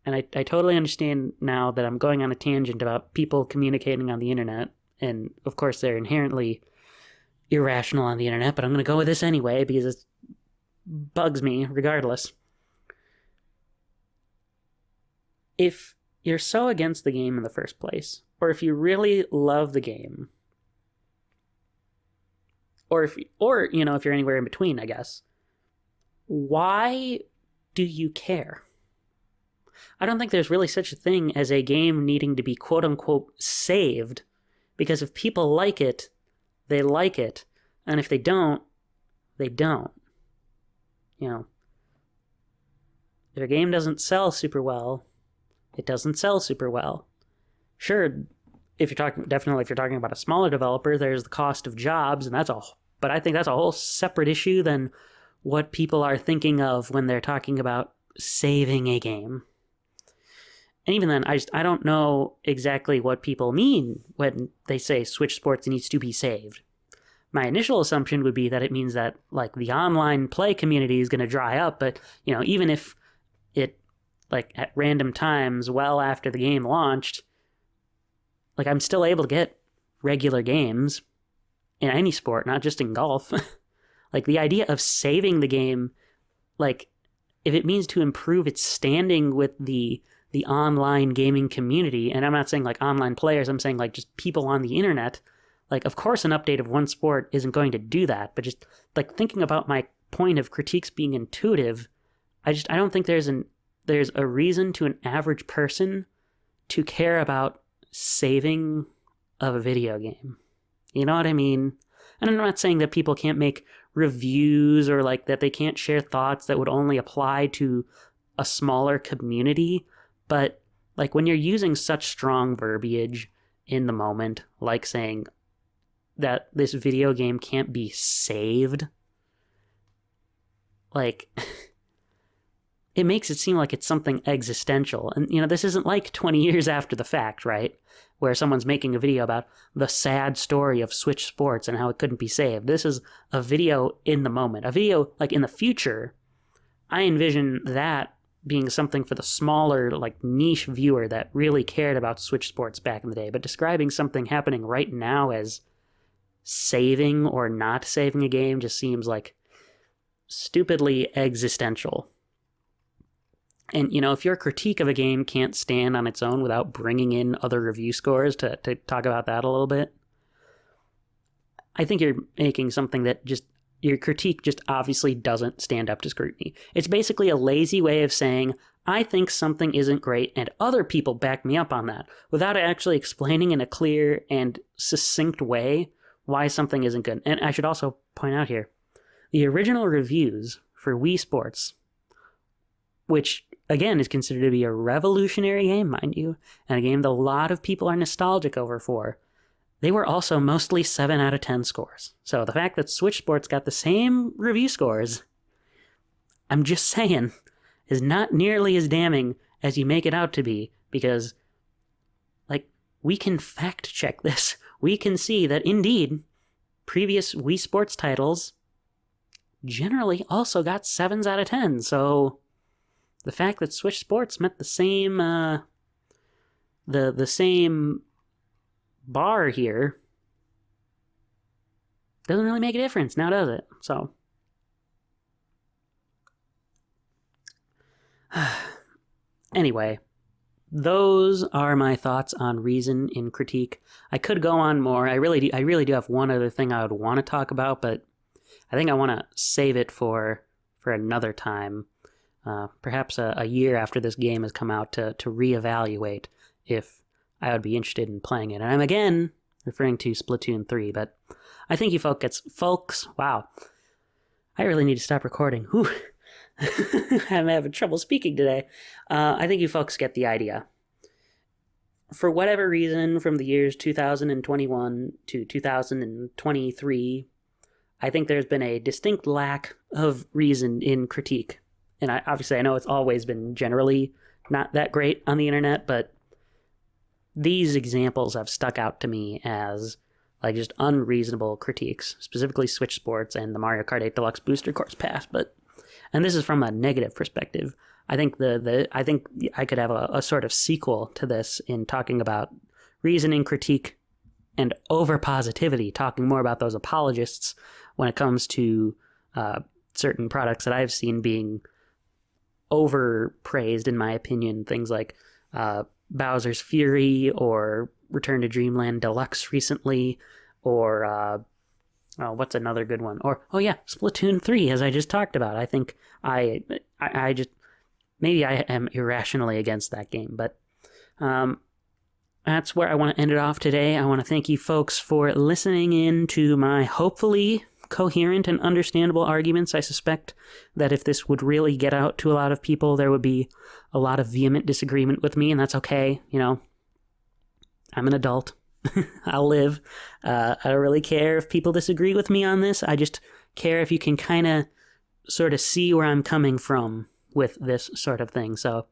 And I totally understand now that I'm going on a tangent about people communicating on the internet. And, of course, they're inherently irrational on the internet, but I'm going to go with this anyway because it bugs me regardless. If you're so against the game in the first place, or if you really love the game, or if you're anywhere in between, I guess, why do you care? I don't think there's really such a thing as a game needing to be quote-unquote saved, because if people like it, they like it, and if they don't, they don't. if a game doesn't sell super well, it doesn't sell super well. Sure, if you're talking about a smaller developer, there's the cost of jobs, and but I think that's a whole separate issue than what people are thinking of when they're talking about saving a game. And even then, I don't know exactly what people mean when they say Switch Sports needs to be saved. My initial assumption would be that it means that like the online play community is going to dry up, but even if it like at random times well after the game launched, like I'm still able to get regular games in any sport, not just in golf. Like the idea of saving the game, like if it means to improve its standing with the online gaming community, and I'm not saying like online players, I'm saying like just people on the internet, like of course an update of one sport isn't going to do that, but just like thinking about my point of critiques being intuitive, I don't think there's a reason to an average person to care about saving of a video game. You know what I mean? And I'm not saying that people can't make reviews or like that they can't share thoughts that would only apply to a smaller community, but like when you're using such strong verbiage in the moment, like saying that this video game can't be saved, like it makes it seem like it's something existential. And, this isn't like 20 years after the fact, right? Where someone's making a video about the sad story of Switch Sports and how it couldn't be saved. This is a video in the moment. A video, like, in the future, I envision that being something for the smaller, like, niche viewer that really cared about Switch Sports back in the day. But describing something happening right now as saving or not saving a game just seems, like, stupidly existential. And, if your critique of a game can't stand on its own without bringing in other review scores to talk about that a little bit, I think you're making something that just, your critique just obviously doesn't stand up to scrutiny. It's basically a lazy way of saying, I think something isn't great and other people back me up on that, without actually explaining in a clear and succinct way why something isn't good. And I should also point out here, the original reviews for Wii Sports, which again is considered to be a revolutionary game, mind you, and a game that a lot of people are nostalgic over for, they were also mostly 7 out of 10 scores. So the fact that Switch Sports got the same review scores, I'm just saying, is not nearly as damning as you make it out to be, because, like, we can fact check this. We can see that indeed, previous Wii Sports titles generally also got 7s out of 10, so the fact that Switch Sports met the same the same bar here doesn't really make a difference now, does it? So anyway, those are my thoughts on reason in critique. I could go on more. I really do have one other thing I would want to talk about, but I think I want to save it for another time. Perhaps a year after this game has come out to reevaluate if I would be interested in playing it. And I'm again referring to Splatoon 3, but I think you folks, wow, I really need to stop recording. Whew. I'm having trouble speaking today. I think you folks get the idea. For whatever reason, from the years 2021 to 2023, I think there's been a distinct lack of reason in critique. And I know it's always been generally not that great on the internet, but these examples have stuck out to me as like just unreasonable critiques, specifically Switch Sports and the Mario Kart 8 Deluxe Booster Course Pass. And this is from a negative perspective. I think I think I could have a sort of sequel to this in talking about reasoning, critique, and over positivity, talking more about those apologists when it comes to certain products that I've seen being overpraised, in my opinion. Things like Bowser's Fury or Return to Dreamland Deluxe recently, or what's another good one? Or Splatoon 3, as I just talked about. I think I just maybe I am irrationally against that game, but that's where I want to end it off today. I want to thank you folks for listening in to my hopefully coherent and understandable arguments. I suspect that if this would really get out to a lot of people, there would be a lot of vehement disagreement with me, and that's okay. You know, I'm an adult. I'll live. I don't really care if people disagree with me on this. I just care if you can kind of sort of see where I'm coming from with this sort of thing. So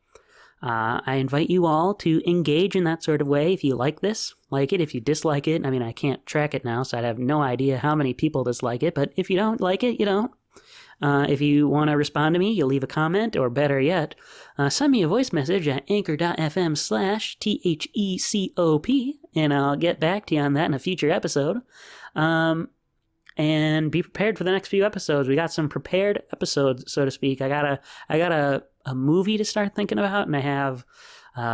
I invite you all to engage in that sort of way. If you like this, like it. If you dislike it, I mean, I can't track it now, so I'd have no idea how many people dislike it. But if you don't like it, you don't. If you want to respond to me, you'll leave a comment, or better yet, send me a voice message at anchor.fm/THECOP, and I'll get back to you on that in a future episode. And be prepared for the next few episodes. We got some prepared episodes, so to speak. I got a movie to start thinking about, and I have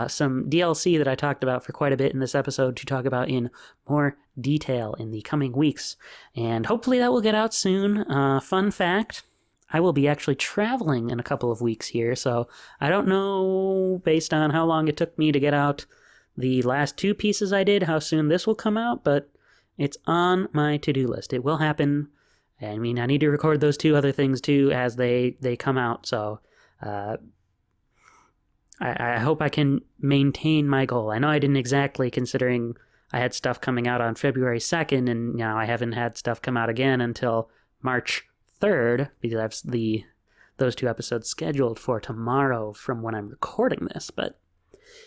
some DLC that I talked about for quite a bit in this episode to talk about in more detail in the coming weeks. And hopefully that will get out soon. Fun fact, I will be actually traveling in a couple of weeks here, so I don't know, based on how long it took me to get out the last two pieces I did, how soon this will come out, but it's on my to-do list. It will happen. I mean, I need to record those two other things too as they come out, so I hope I can maintain my goal. I know I didn't exactly, considering I had stuff coming out on February 2nd, and now I haven't had stuff come out again until March 3rd, because I have those two episodes scheduled for tomorrow from when I'm recording this, but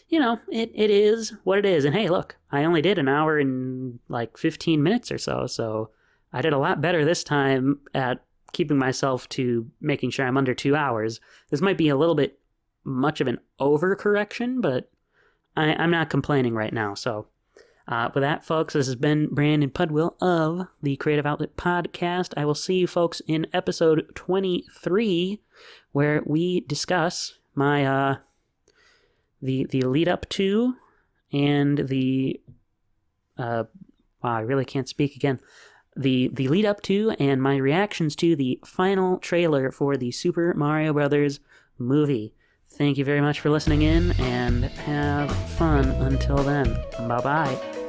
you know, it is what it is. And hey, look, I only did an hour and like 15 minutes or so I did a lot better this time at keeping myself to making sure I'm under 2 hours. This might be a little bit much of an overcorrection, but I'm not complaining right now. So with that, folks, this has been Brandon Pudwill of the Creative Outlet Podcast. I will see you folks in episode 23, where we discuss my the lead up to and the wow, I really can't speak again. The lead up to and my reactions to the final trailer for the Super Mario Brothers movie. Thank you very much for listening in, and have fun until then. Bye-bye.